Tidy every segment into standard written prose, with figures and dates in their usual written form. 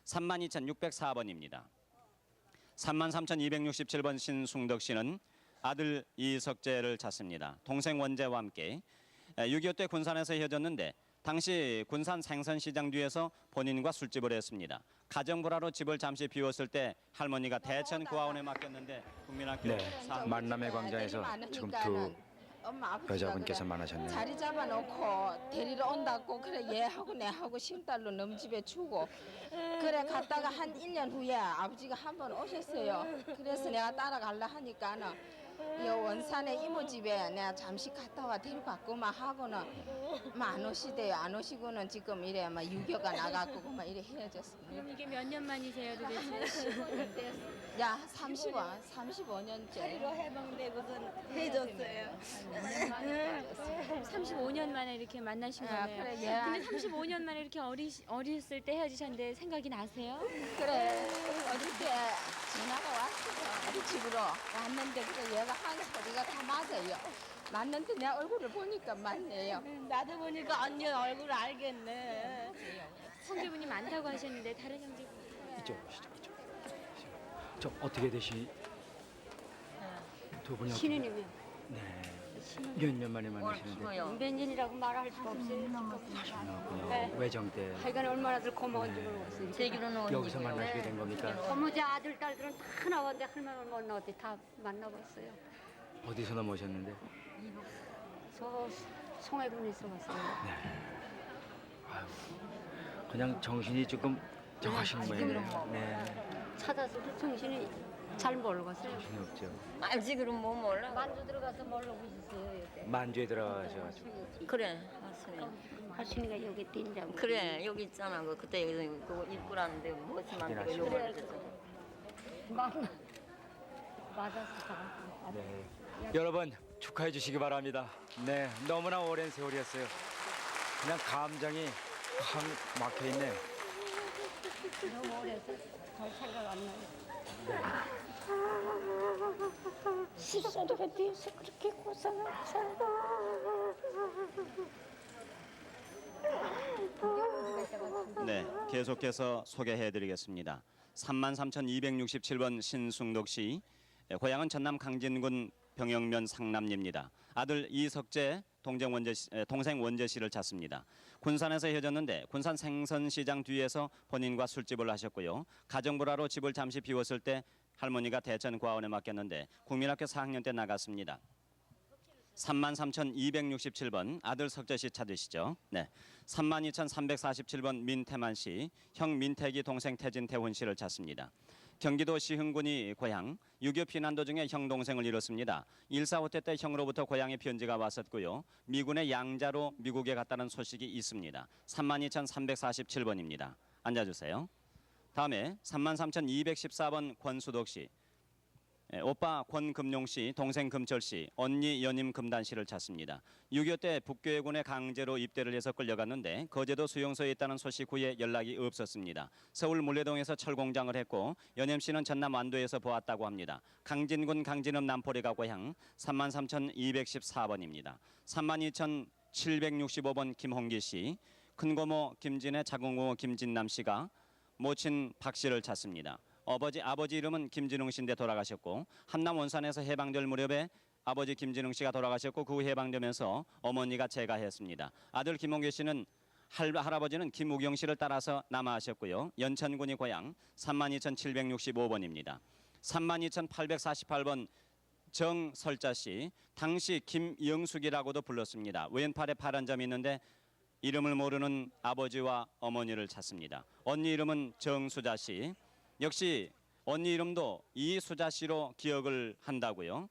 32,604번입니다. 33,267번 신승덕 씨는 아들 이석재를 찾습니다. 동생 원재와 함께 6.25 때 군산에서 헤어졌는데 당시 군산 생선시장 뒤에서 본인과 술집을 했습니다. 가정불화로 집을 잠시 비웠을 때 할머니가 대천 구하원에 맡겼는데 국민학교 만남의 광장에서 지금 두 여자분께서 만나셨네요. 자리 잡아놓고 데리러 온다고 그래 얘하고 내하고 신딸로 너무 집에 주고 그래 갔다가 한 1년 후에 아버지가 한번 오셨어요. 그래서 내가 따라갈라 하니까는 이 원산의 이모 집에 내가 잠시 갔다 와 데리고 갔고만 하고는 안 오시대요. 안 오시고는 지금 이래 막 유교가 나가고 막 이래 헤어졌습니다. 그럼 이게 몇 년 만이세요, 도대체? 야 35년째. 자리로 해방되고선 헤어졌어요. 35년 만에 이렇게 만나신 거네요. 그래, 근데 35년 만에 이렇게 어렸을 때 헤어지셨는데 생각이 나세요? 그래 어저께 전화가 왔어요. 우리 집으로 왔는데 그래 얘가 한 소리가 다 맞아요. 맞는데 내 얼굴을 보니까 맞네요. 나도 보니까 언니 얼굴 알겠네. 형제분이 많다고 하셨는데 다른 형제분 이쪽으로 오시죠. 저 어떻게 되시? 두 분이 신우님이요. 네. 몇 년 만에 만나시는데? 몇 년이라고 말할 수가 없어요. 나왔군요. 네. 외정 때 하여간 얼마나들 고마운지 모르겠어요. 제 결혼은 여기서 만나시게 된 겁니까? 어머니 아들, 딸들은 다 나왔는데 할머니 못 나왔대. 다 만나봤어요. 어디서 넘어오셨는데? 저 송해군에서 왔어요. 아유, 그냥 정신이 조금 저하신 모양이네요. 네. 찾아서도 정신이 잘 모르겠어요. 정신이 없죠. 알지 그럼 뭐 몰라. 만주 들어가서 모르고 있었어요. 이때. 만주에 들어가셔가지고. 그래 할순이. 할순이가 여기 뛴다고. 그래 여기 있잖아. 그때 그거 입구라는데 무엇이 만들고 확인하시고. 요걸 그랬잖아. 맞아서 다. 네. 여러분 축하해 주시기 바랍니다. 네, 너무나 오랜 세월이었어요. 그냥 감정이 확 막혀 있네. 너무 오래서 잘 생각 안 나요. 시선들에 대해서 그렇게 고생을 살고. 네, 계속해서 소개해드리겠습니다. 33,267번 신승덕 씨, 고향은 전남 강진군 병영면 상남리입니다. 아들 이석재, 동생 원재 씨를 찾습니다. 군산에서 헤어졌는데 군산 생선시장 뒤에서 본인과 술집을 하셨고요. 가정불화로 집을 잠시 비웠을 때 할머니가 대천 과원에 맡겼는데 국민학교 4학년 때 나갔습니다. 33,267번 아들 석재 씨 찾으시죠? 네. 32,347번 민태만 씨, 형 민태기 동생 태진태훈 씨를 찾습니다. 경기도 시흥군이 고향, 6.25 피난 도중에 형 동생을 잃었습니다. 1.4 때 형으로부터 고향에 편지가 왔었고요. 미군의 양자로 미국에 갔다는 소식이 있습니다. 32,347번입니다. 앉아주세요. 다음에 33,214번 권수덕 씨. 오빠 권금용 씨, 동생 금철 씨, 언니 연임 금단 씨를 찾습니다. 6.25 때 북교해군에 강제로 입대를 해서 끌려갔는데 거제도 수용소에 있다는 소식 후에 연락이 없었습니다. 서울 물레동에서 철공장을 했고 연임 씨는 전남 완도에서 보았다고 합니다. 강진군 강진읍 남포리가 고향 33,214번입니다. 32,765번 김홍기 씨, 큰고모 김진의 작은고모 김진남 씨가 모친 박 씨를 찾습니다. 아버지 이름은 김진웅 씨인데 돌아가셨고 한남 원산에서 해방될 무렵에 아버지 김진웅 씨가 돌아가셨고 그 후 해방되면서 어머니가 재가했습니다. 아들 김홍규 씨는 할아버지는 김우경 씨를 따라서 남하하셨고요. 연천군이 고향 32,765번입니다. 32,848번 정설자 씨, 당시 김영숙이라고도 불렀습니다. 왼팔에 파란 점이 있는데 이름을 모르는 아버지와 어머니를 찾습니다. 언니 이름은 정수자 씨. 역시 언니 이름도 이수자 씨로 기억을 한다고요.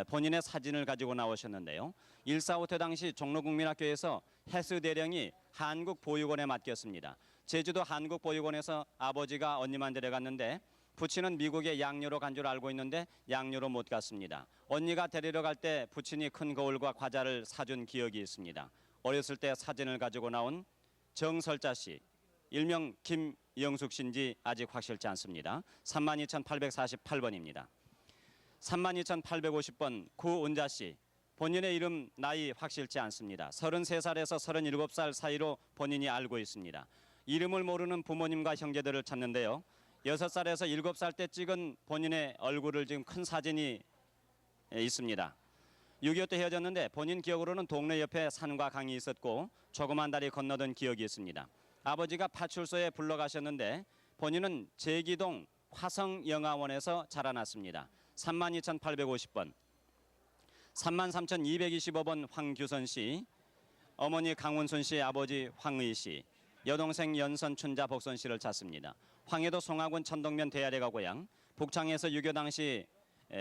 본인의 사진을 가지고 나오셨는데요. 1.4 때 당시 종로국민학교에서 해수대령이 한국보육원에 맡겼습니다. 제주도 한국보육원에서 아버지가 언니만 데려갔는데 부친은 미국에 양녀로 간 줄 알고 있는데 양녀로 못 갔습니다. 언니가 데리러 갈 때 부친이 큰 거울과 과자를 사준 기억이 있습니다. 어렸을 때 사진을 가지고 나온 정설자 씨, 일명 김영숙 씨인지 아직 확실치 않습니다. 32,848번입니다. 32,850번 구은자 씨, 본인의 이름 나이 확실치 않습니다. 33살에서 37살 사이로 본인이 알고 있습니다. 이름을 모르는 부모님과 형제들을 찾는데요. 6살에서 7살 때 찍은 본인의 얼굴을 지금 큰 사진이 있습니다. 6.25 때 헤어졌는데 본인 기억으로는 동네 옆에 산과 강이 있었고 조그만 다리 건너던 기억이 있습니다. 아버지가 파출소에 불러가셨는데 본인은 제기동 화성영화원에서 자라났습니다. 32,850번, 33,225번 황규선 씨, 어머니 강원순 씨, 아버지 황의 씨, 여동생 연선 춘자 복선 씨를 찾습니다. 황해도 송화군 천동면 대아래가 고향, 북창에서 6.25 당시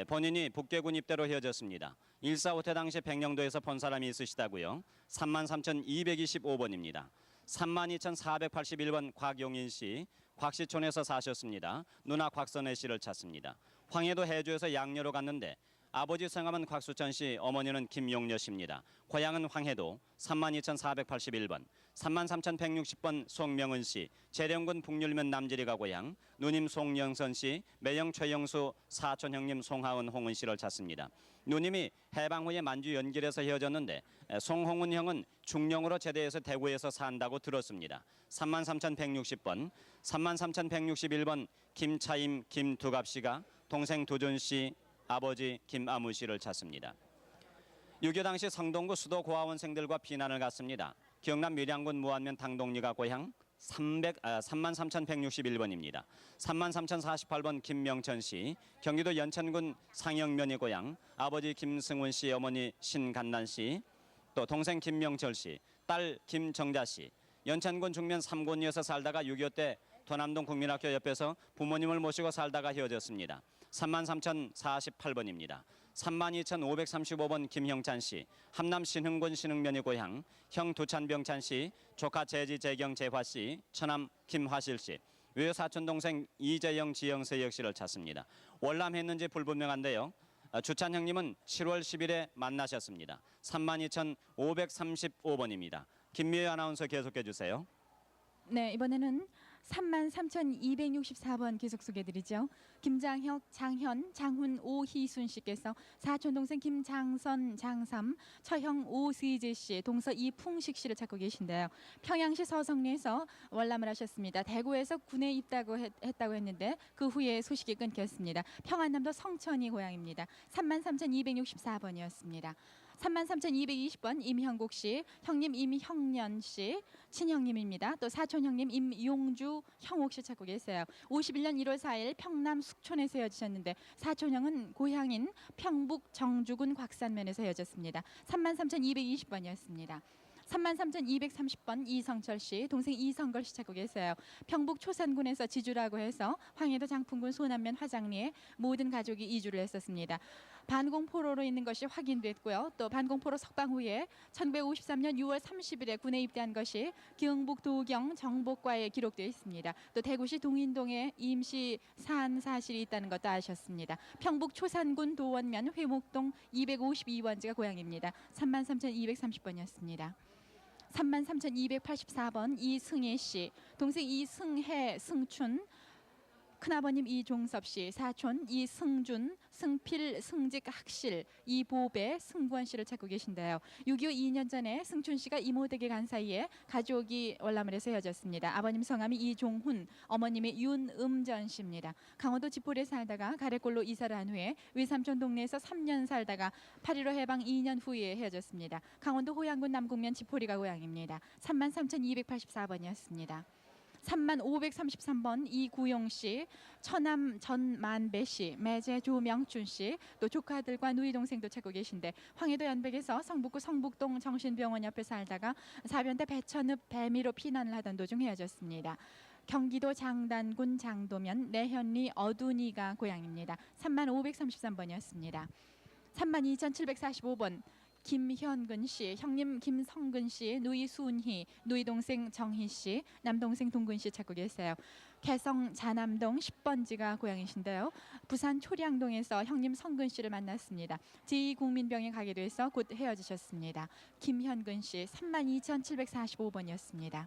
본인이 북계군 입대로 헤어졌습니다. 1.4.5태 당시 백령도에서 본 사람이 있으시다고요. 33,225번입니다. 32,481번 곽용인 씨, 곽시촌에서 사셨습니다. 누나 곽선혜 씨를 찾습니다. 황해도 해주에서 양녀로 갔는데 아버지 성함은 곽수천 씨, 어머니는 김용녀 씨입니다. 고향은 황해도. 32,481번, 33,160번 송명은 씨, 재령군 북율면 남지리가 고향, 누님 송영선 씨, 매형 최영수, 사촌 형님 송하은 홍은 씨를 찾습니다. 누님이 해방 후에 만주 연길에서 헤어졌는데 송홍은 형은 중령으로 제대해서 대구에서 산다고 들었습니다. 33,160번, 33,161번 김차임, 김두갑 씨가 동생 두준 씨, 아버지 김아무 씨를 찾습니다. 6.25 당시 성동구 수도 고아원생들과 피난을 갔습니다. 경남 밀양군 무안면 당동리가 고향 33,161번입니다. 33,048번 김명천 씨, 경기도 연천군 상영면이 고향, 아버지 김승훈 씨, 어머니 신간난 씨, 또 동생 김명철 씨, 딸 김정자 씨, 연천군 중면 삼곤리에서 살다가 6.25 때 도남동 국민학교 옆에서 부모님을 모시고 살다가 헤어졌습니다. 33,048번입니다. 32,535번 김형찬 씨, 함남 신흥군 신흥면이 고향, 형 두찬병찬 씨, 조카 재지 재경 재화 씨, 처남 김화실 씨, 외사촌 동생 이재영 지영세혁 씨를 찾습니다. 월남했는지 불분명한데요. 주찬 형님은 7월 10일에 만나셨습니다. 32,535번입니다. 김미애 아나운서 계속해 주세요. 네, 이번에는 33,264번 계속 소개해드리죠. 김장혁, 장현, 장훈, 오희순 씨께서 사촌 동생 김장선, 장삼, 처형 오스이재 씨, 동서 이풍식 씨를 찾고 계신데요. 평양시 서성리에서 월남을 하셨습니다. 대구에서 군에 있다고 했다고 했는데 그 후에 소식이 끊겼습니다. 평안남도 성천이 고향입니다. 33,264번이었습니다. 33,220번 임형국 씨, 형님 임형년 씨, 친형님입니다. 또 사촌 형님 임용주, 형옥 씨 찾고 계세요. 51년 1월 4일 평남 숙촌에서 헤어지셨는데 사촌 형은 고향인 평북 정주군 곽산면에서 헤어졌습니다. 33,220번이었습니다. 33,230번 이성철 씨, 동생 이성걸 씨 찾고 계세요. 평북 초산군에서 지주라고 해서 황해도 장풍군 소남면 화장리에 모든 가족이 이주를 했었습니다. 반공포로로 있는 것이 확인됐고요. 또 반공포로 석방 후에 1953년 6월 30일에 군에 입대한 것이 경북 도경 정복과에 기록되어 있습니다. 또 대구시 동인동에 임시 산 사실이 있다는 것도 아셨습니다. 평북 초산군 도원면 회목동 252번지가 고향입니다. 33,230번이었습니다. 33,284번 이승혜 씨, 동생 이승혜, 승춘, 큰아버님 이종섭 씨, 사촌 이승준, 승필, 승직, 학실, 이보배, 승권 씨를 찾고 계신데요. 6.25 2년 전에 승춘 씨가 이모댁에 간 사이에 가족이 월남을 해서 헤어졌습니다. 아버님 성함이 이종훈, 어머님이 윤음전 씨입니다. 강원도 지포리에 살다가 가래골로 이사를 한 후에 외삼촌 동네에서 3년 살다가 8.15 해방 2년 후에 헤어졌습니다. 강원도 호양군 남궁면 지포리가 고향입니다. 33,284번이었습니다. 3533번 이구용 씨, 처남 전만배 씨, 매제 조명춘 씨, 또 조카들과 누이 동생도 찾고 계신데 황해도 연백에서 성북구 성북동 정신병원 옆에 살다가 사변대 배천읍 배미로 피난을 하던 도중 헤어졌습니다. 경기도 장단군 장도면 내현리 어두니가 고향입니다. 3533번이었습니다. 32,745번 김현근 씨, 형님 김성근 씨, 누이 수은희, 누이 동생 정희 씨, 남동생 동근 씨 찾고 계세요. 개성 자남동 10번지가 고향이신데요. 부산 초량동에서 형님 성근 씨를 만났습니다. 제2국민병에 가게 돼서 곧 헤어지셨습니다. 김현근 씨 32,745번이었습니다.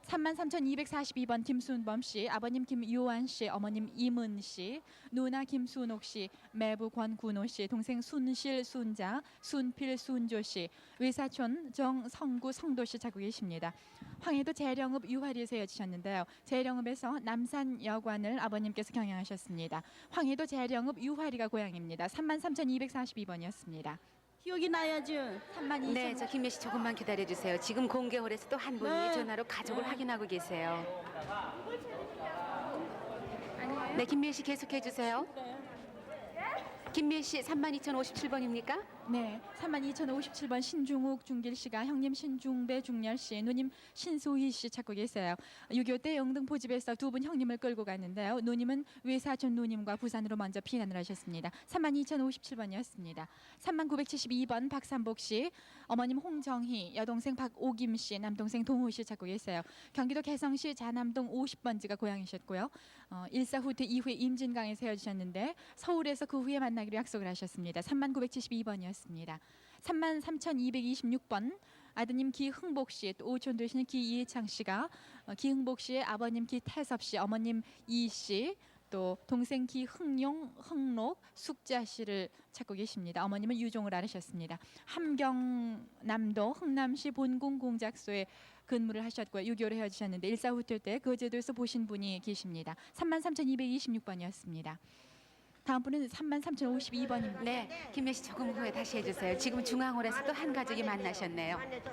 33,242번 김순범 씨, 아버님 김요한 씨, 어머님 임은 씨, 누나 김순옥 씨, 매부 권군호 씨, 동생 순실 순자, 순필 순조 씨, 외사촌 정성구 성도 씨 찾고 계십니다. 황해도 재령읍 유화리에서 헤어지셨는데요. 재령읍에서 남산여관을 아버님께서 경영하셨습니다. 황해도 재령읍 유화리가 고향입니다. 33,242번이었습니다. 기억이 나야죠. 32,000번. 네, 저 김미 씨 조금만 기다려 주세요. 지금 공개홀에서 또 한 분이 네. 전화로 가족을 확인하고 계세요. 네, 김미 씨 계속해 주세요. 김미 씨 32,057번입니까? 네, 32,057번 신중욱 중길 씨가 형님 신중배 중열 씨, 누님 신소희 씨 찾고 계세요. 6.25 때 영등 포집에서 두 분 형님을 끌고 갔는데요. 누님은 외사촌 누님과 부산으로 먼저 피난을 하셨습니다. 32,057번이었습니다. 3972번 박삼복 씨, 어머님 홍정희, 여동생 박오김 씨, 남동생 동호 씨 찾고 계세요. 경기도 개성시 자남동 50번지가 고향이셨고요. 일사 후퇴 이후에 임진강에서 헤어지셨는데 서울에서 그 후에 만나기로 약속을 하셨습니다. 3972번이었습니다. 33,226번 아드님 기흥복 씨, 또 오촌 되시는 기이창 씨가 기흥복 씨의 아버님 기태섭 씨, 어머님 이 씨, 또 동생 기흥용, 흥록, 숙자 씨를 찾고 계십니다. 어머님은 유종을 앓으셨습니다. 함경남도 흥남시 본궁공작소에 근무를 하셨고요. 6.25를 헤어지셨는데 일사후퇴 때 거제도에서 보신 분이 계십니다. 33,226번이었습니다. 다음 분은 33,052번입니다. 네, 김미 씨 조금 후에 다시 해주세요. 지금 중앙홀에서 또 한 가족이 만나셨네요. 왔는데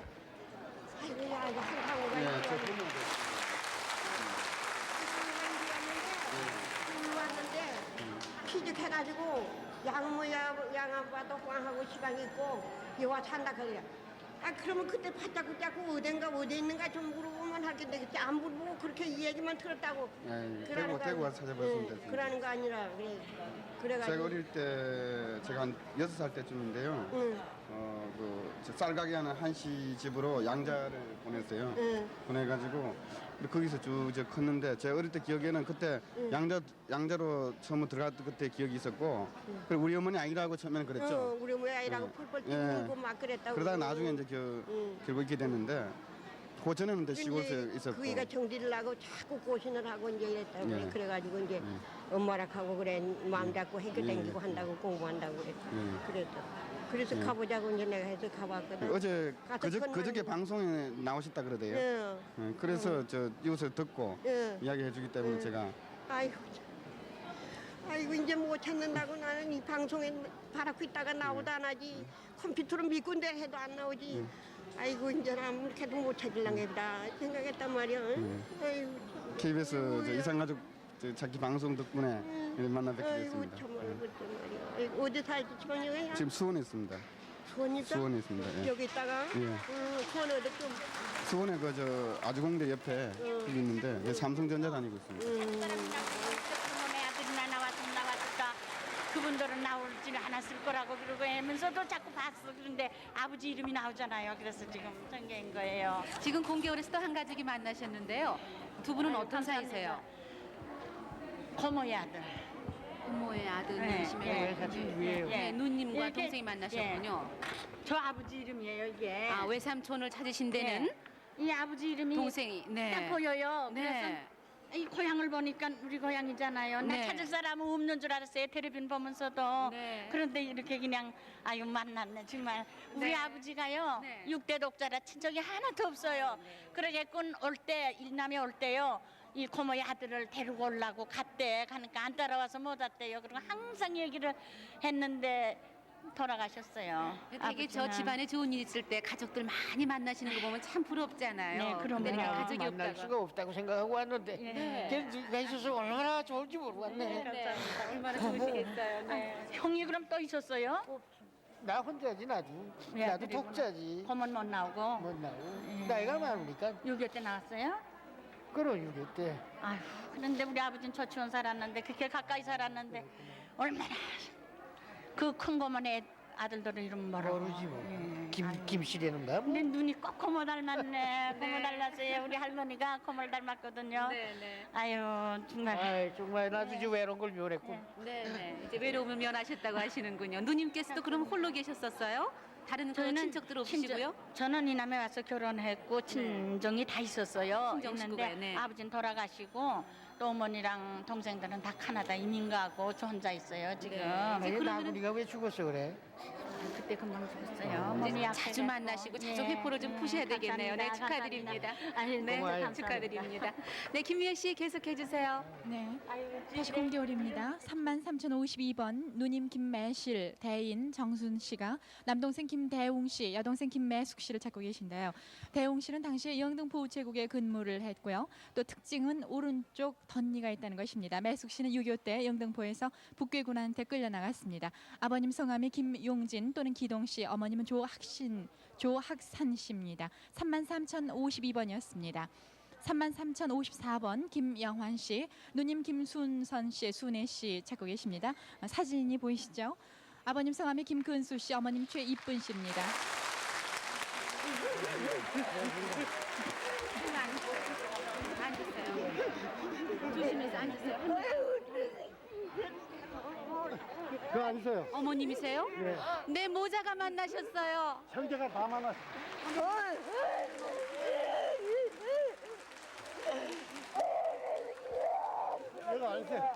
취직해가지고 양아빠도 황하고 시방 있고 여와 산다 그래요. 아 그러면 그때 바짝바짝 어딘가 어디 있는가 좀 물어보면 하겠는데 그때 안 물어보고 그렇게 이 얘기만 들었다고. 대구 와서 찾아봤으면 됐습니다. 그러는 거 아니라 그래가지고. 제가 어릴 때 제가 한 6살 때쯤인데요. 저 쌀가게 하는 한씨 집으로 양자를 보냈어요. 보내가지고 거기서 쭉 컸는데 제가 어릴 때 기억에는 그때 양자로 처음 들어갔던 그때 기억이 있었고 그리고 우리 어머니 아니라고 처음에는 그랬죠. 우리 어머니 아이라고 펄펄 뛰고 막 그랬다고. 그러다가 나중에 이제 결국 있게 됐는데 그 전에는 이제 시골에 있었고. 그이가 정리를 하고 자꾸 고신을 하고 이제 이랬다고 예. 그래가지고 이제 엄마랑 하고 그래 마음 잡고 해결 댕기고 한다고 공부한다고 그랬어. 그래서 가보자고 이제 내가 해서 가봤거든. 어제 가서 그저께 방송에 나오셨다 그러대요. 예. 그래서 저 이웃을 듣고 예. 이야기해 주기 때문에 제가 아이고 이제 못 찾는다고 나는 이 방송에 바라고 있다가 나오도 안 하지. 컴퓨터로 미군데 해도 안 나오지. 아이고 이제 아무렇게도 못 찾으려고 했다 생각했단 말이야. 아이고 KBS 저 이상가족 찾기 방송 덕분에 이렇게 만나 뵙게 됐습니다. 정말 그때 말이야. 아이고, 어디 살지 지방역이야? 지금 수원에 있습니다. 수원이다? 수원에 있습니다. 예. 여기 있다가? 예. 수원 어디 좀. 수원에 그 아주공대 옆에 여기 있는데 예, 삼성전자 다니고 있습니다. 그놈의 아들이나 나왔을까 그분들은 나올지는 않았을 거라고 그러고 하면서도 자꾸 봤어. 그런데 아버지 이름이 나오잖아요. 그래서 지금 전개인 거예요. 지금 공개홀에서 또 한 가족이 만나셨는데요. 두 분은 어떤 사이세요? 고모의 아들. 부모의 아들 네, 누님이시면 네, 누님과 이렇게, 동생이 만나셨군요. 저 아버지 이름이에요 이게. 아, 외삼촌을 찾으신 데는 이 아버지 이름이 동생이 딱 보여요. 네. 그래서 이 고향을 보니까 우리 고향이잖아요. 네. 나 찾을 사람은 없는 줄 알았어요. 텔레비전 보면서도. 네. 그런데 이렇게 그냥 아유 만났네 정말. 우리 네. 아버지가요. 네. 6대 독자라 친척이 하나도 없어요. 그러겠군 올 때 일남에 올 때요. 이 고모의 아들을 데리고 오려고 갔대. 가니까 안 따라와서 못 왔대요. 그리고 항상 얘기를 했는데 돌아가셨어요. 되게 저 아버지는. 집안에 좋은 일 있을 때 가족들 많이 만나시는 거 보면 참 부럽잖아요. 네, 그럼요. 근데 이렇게 가족이 만날 없다가 수가 없다고 생각하고 왔는데 네. 걔가 있어서 얼마나 좋을지 모르겠네. 네, 얼마나 좋으시겠어요. 네. 형이 그럼 또 있었어요? 나 혼자지 나도. 네, 나도 그리고 독자지. 고모는 못 나오고. 못 나고. 나이가 많으니까 6.25 때 나왔어요? 그런 일이 때. 아휴, 그런데 우리 아버지는 저치원 살았는데 그렇게 가까이 살았는데 얼마나 그 큰 고모네 아들들은 이름 뭐라고? 모르지 뭐. 예. 김씨라는가 뭐. 근데 눈이 꼭 고모 닮았네. 고모 닮았어요. 우리 할머니가 고모를 닮았거든요. 네. 아유 정말. 아이 정말 나도 이제 외로운 걸 묘했고. 네. 이제 외로움을 면하셨다고 하시는군요. 누님께서도 그럼 홀로 계셨었어요? 다른 그 저희는 친척들 없으시고요? 저는 이남에 와서 결혼했고 친정이 다 있었어요. 친정 있는데 식구가, 네. 아버지는 돌아가시고 또 어머니랑 동생들은 다 카나다 이민 가고 저 혼자 있어요 지금. 왜 나구리가 왜 죽었어 그래? 그때 금방 죽었어요. 이제 몸이 자주 약해갖고. 만나시고 자주 네. 회포를 좀 푸셔야 되겠네요. 네, 감사합니다. 축하드립니다. 아유, 네, 고마워요. 축하드립니다. 네, 김미애 씨 계속해 주세요. 네. 다시 공개홀입니다. 33,052번 누님 김매실, 대인 정순 씨가 남동생 김대웅 씨, 여동생 김매숙 씨를 찾고 계신데요. 대웅 씨는 당시에 영등포우체국에 근무를 했고요. 또 특징은 오른쪽 덧니가 있다는 것입니다. 매숙 씨는 6.25 때 영등포에서 북괴군한테 끌려나갔습니다. 아버님 성함이 김용진 또는 기동 씨, 어머님은 조학산 씨입니다. 33,052번이었습니다. 33,054번 김영환 씨, 누님 김순선 씨, 순애 씨 찾고 계십니다. 사진이 보이시죠? 아버님 성함이 김근수 씨, 어머님 최이쁜 씨입니다. 앉으세요. 조심해서 앉으세요. 그거 아니세요? 어머님이세요? 네. 네, 모자가 만나셨어요. 형제가 다 만났어. 이거 아니세요?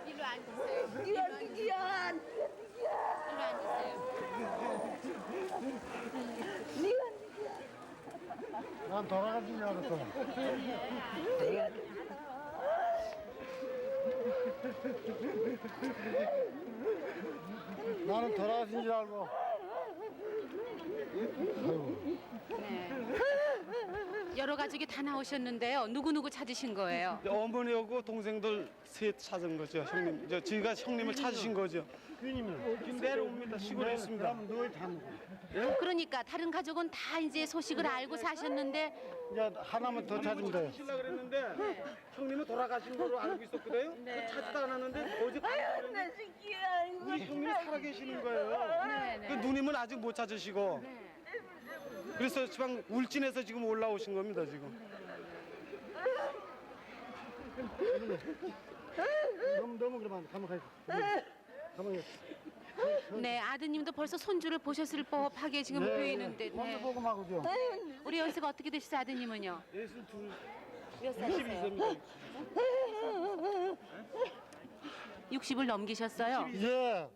일로 앉으세요. 일로 앉으세요. 난 돌아가신 줄 알았어. 나는 돌아가신 줄 알고. 아이고. 네. 여러 가족이 다 나오셨는데요. 누구 찾으신 거예요? 어머니하고 동생들 셋 찾은 거죠. 형님, 저희가 형님을 찾으신 거죠. 주님이 내려옵니다. 시골에 있습니다. 그러면 누굴 찾는 거야? 그러니까 다른 가족은 다 이제 소식을 알고 사셨는데 이제 하나만 더 찾으면 돼요. 찾으려고 그랬는데 형님은 돌아가신 걸로 알고 있었거든요. 찾지도 않았는데 어제 우리 형님이 살아계시는 거예요. 그 누님은 아직 못 찾으시고. 그래서 지방 울진에서 지금 올라오신 겁니다. 지금. 너무 그러면 가만 가요. 가만 가요. 네, 아드님도 벌써 손주를 보셨을 법하게 지금 보이는데 네. 보고 마고죠. 우리 연세가 어떻게 되시죠, 아드님은요? 62. 몇 살이세요? 60을 넘기셨어요? 예.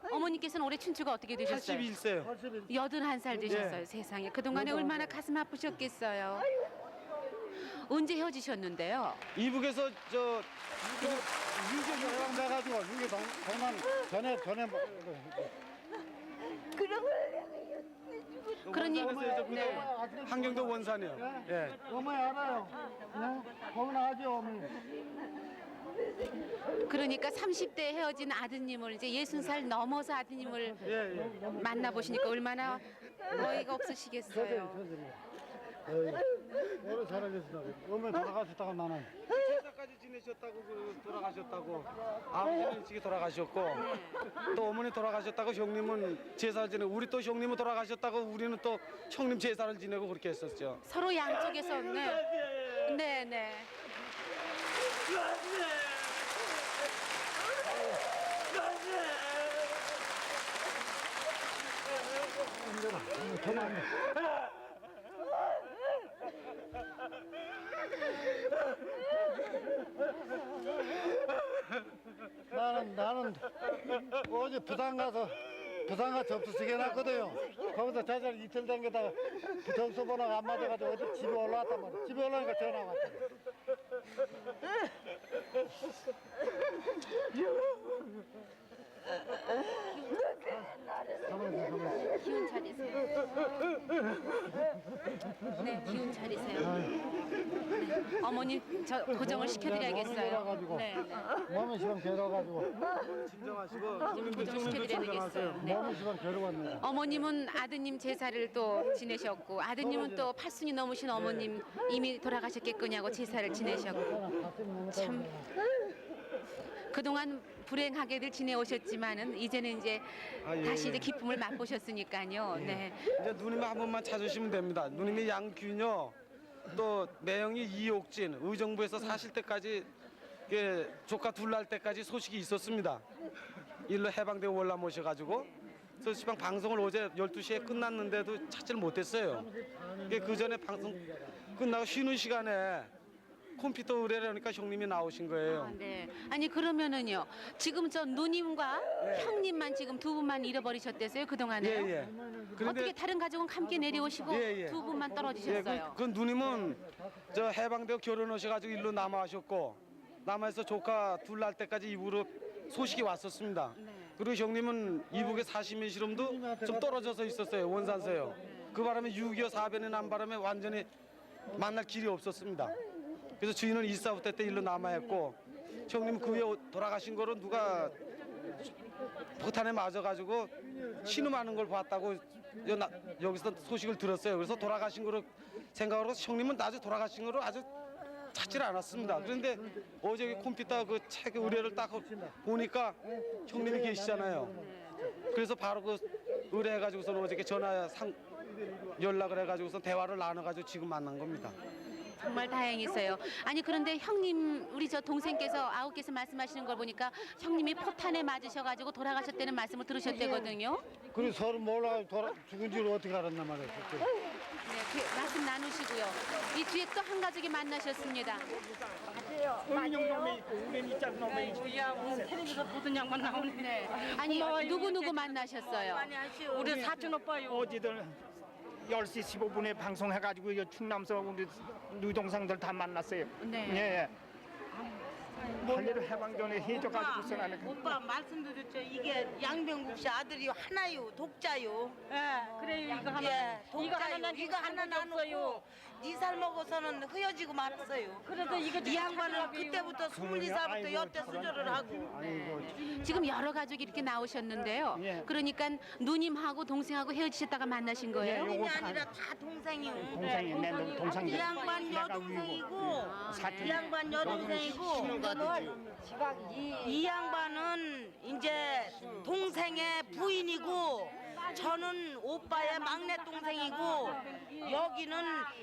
어머니께서는 올해 춘추가 어떻게 되셨어요? 81세요. 81살 되셨어요. 세상에. 그동안에 얼마나 가슴 아프셨겠어요. 언제 헤어지셨는데요? 이북에서 저 유교 해방돼가지고 유교 동남 전에 뭐. 그러니 네. 한경도 원산이요. 예. 어머니 알아요. 네? 거문하죠 어머니. 그러니까 30대 헤어진 아드님을 이제 60살 넘어서 아드님을 예. 만나보시니까 얼마나 어이가 없으시겠어요. 오래 살아계시다. 어머니 돌아가셨다고 나는. 제사까지 지내셨다고 돌아가셨다고 아버지는 일찍이 돌아가셨고 또 어머니 돌아가셨다고 형님은 제사 지내고 우리 또 형님은 돌아가셨다고 우리는 또 형님 제사를 지내고 그렇게 했었죠. 서로 양쪽에서 네. 나는 어제 부산 가서 접수식 해놨거든요. 거기서 자살 이틀 된 게다가 접수 번호가 안 맞아가지고 어제 집에 올라왔단 말이야. 집에 올라오니까 전화가 왔다. 기운 차리세요. 네, 기운 차리세요. 네. 어머니 저 고정을 시켜드려야겠어요. 네. 몸이 지금 괴로워가지고. 진정하시고 고정을 시켜드려야겠어요. 네. 몸이 지금 괴로웠네. 어머님은 아드님 제사를 또 지내셨고 아드님은 또 8순이 넘으신 어머님 이미 돌아가셨겠거냐고 제사를 지내셨고 참 그동안 불행하게들 지내오셨지만은 이제는 이제 다시 이제 기쁨을 맛보셨으니까요. 네. 이제 누님이 한 번만 찾으시면 됩니다. 누님이 양균요, 또 매형이 이옥진, 의정부에서 사실 때까지 조카 둘 날 때까지 소식이 있었습니다. 일로 해방되고 올라 모셔가지고 시방 방송을 어제 12시에 끝났는데도 찾지를 못했어요. 이게 그 전에 방송 끝나고 쉬는 시간에 컴퓨터 의뢰라니까 형님이 나오신 거예요. 네. 아니 그러면은요. 지금 저 누님과 형님만 지금 두 분만 잃어버리셨대서요 그동안에. 예. 그런데 어떻게 다른 가족은 함께 내려오시고 예. 두 분만 예, 떨어지셨어요. 그 누님은 저 해방되고 결혼하셔가지고 일로 남아하셨고 남아서 조카 둘 날 때까지 이북으로 소식이 왔었습니다. 그리고 형님은 이북에 사시면 시름도 좀 떨어져서 있었어요. 원산서요. 그 바람에 6.25 사변이 난 바람에 완전히 만날 길이 없었습니다. 그래서 저희는 일사후퇴 때 일로 남아했고 형님 그 후에 돌아가신 거로 누가 포탄에 맞아가지고 신음하는 걸 봤다고 여기서 소식을 들었어요. 그래서 돌아가신 거로 생각하고 형님은 아주 돌아가신 거로 아주 찾질 않았습니다. 그런데 어제 컴퓨터 그 책 의뢰를 딱 보니까 형님이 계시잖아요. 그래서 바로 그 의뢰해가지고서는 어저께 연락을 해가지고서 대화를 나눠가지고 지금 만난 겁니다. 정말 다행이세요. 아니 그런데 형님 우리 저 동생께서 아우께서 말씀하시는 걸 보니까 형님이 포탄에 맞으셔가지고 돌아가셨다는 말씀을 들으셨대거든요. 그리고 서로 몰라가지고 죽은 줄 어떻게 알았나 말이에요. 그때. 네, 그 말씀 나누시고요. 이 뒤에 또 한 가족이 만나셨습니다. 야, 무슨 텔레비전 보던 양반 나오네. 네. 아니 누구 만나셨어요? 우리 사촌 오빠요. 어제들 10시 15분에 방송해가지고 이 충남서 우리 누동상들 다 만났어요. 네. 예. 할일을 해방전에 해줘가지고서 나는 오빠 말씀드렸죠. 이게 양병국 씨 아들이 하나요, 독자요. 예, 그래요. 이거 하나. 예, 이거 하나 이거 하나 나누고 4살 먹어서는 헤어지고 말았어요. 그래서 이거 이 양반은 그때부터 22살부터 여태 수저를 하고. 지금 여러 가족이 이렇게 나오셨는데요. 예. 그러니까 누님하고 동생하고 헤어지셨다가 만나신 거예요? 본인이 아니라 다 동생이요. 동생이 내 동생들 이 양반 여동생이고 이 양반 여동생이고 이 양반은 이제 동생의 부인이고 저는 오빠의 막내 동생이고 여기는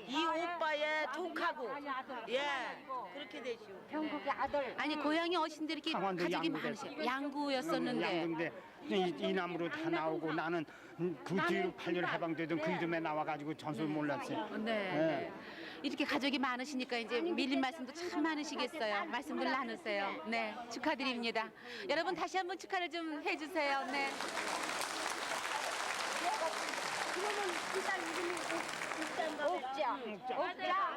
이 오빠의 조카고 예 그렇게 되시오. 병국의 아들. 아니 고향이 어신데 이렇게 강원도 가족이 양구대. 많으세요. 양구였었는데. 양구인데 이 남으로 다 나오고 나는 그 뒤로 8년 해방되던 그 이름에 나와가지고 전술 몰랐어요. 네. 이렇게 가족이 많으시니까 이제 밀린 말씀도 참 많으시겠어요. 말씀들 나누세요. 네, 축하드립니다. 여러분 다시 한번 축하를 좀 해주세요. 네. 옥자.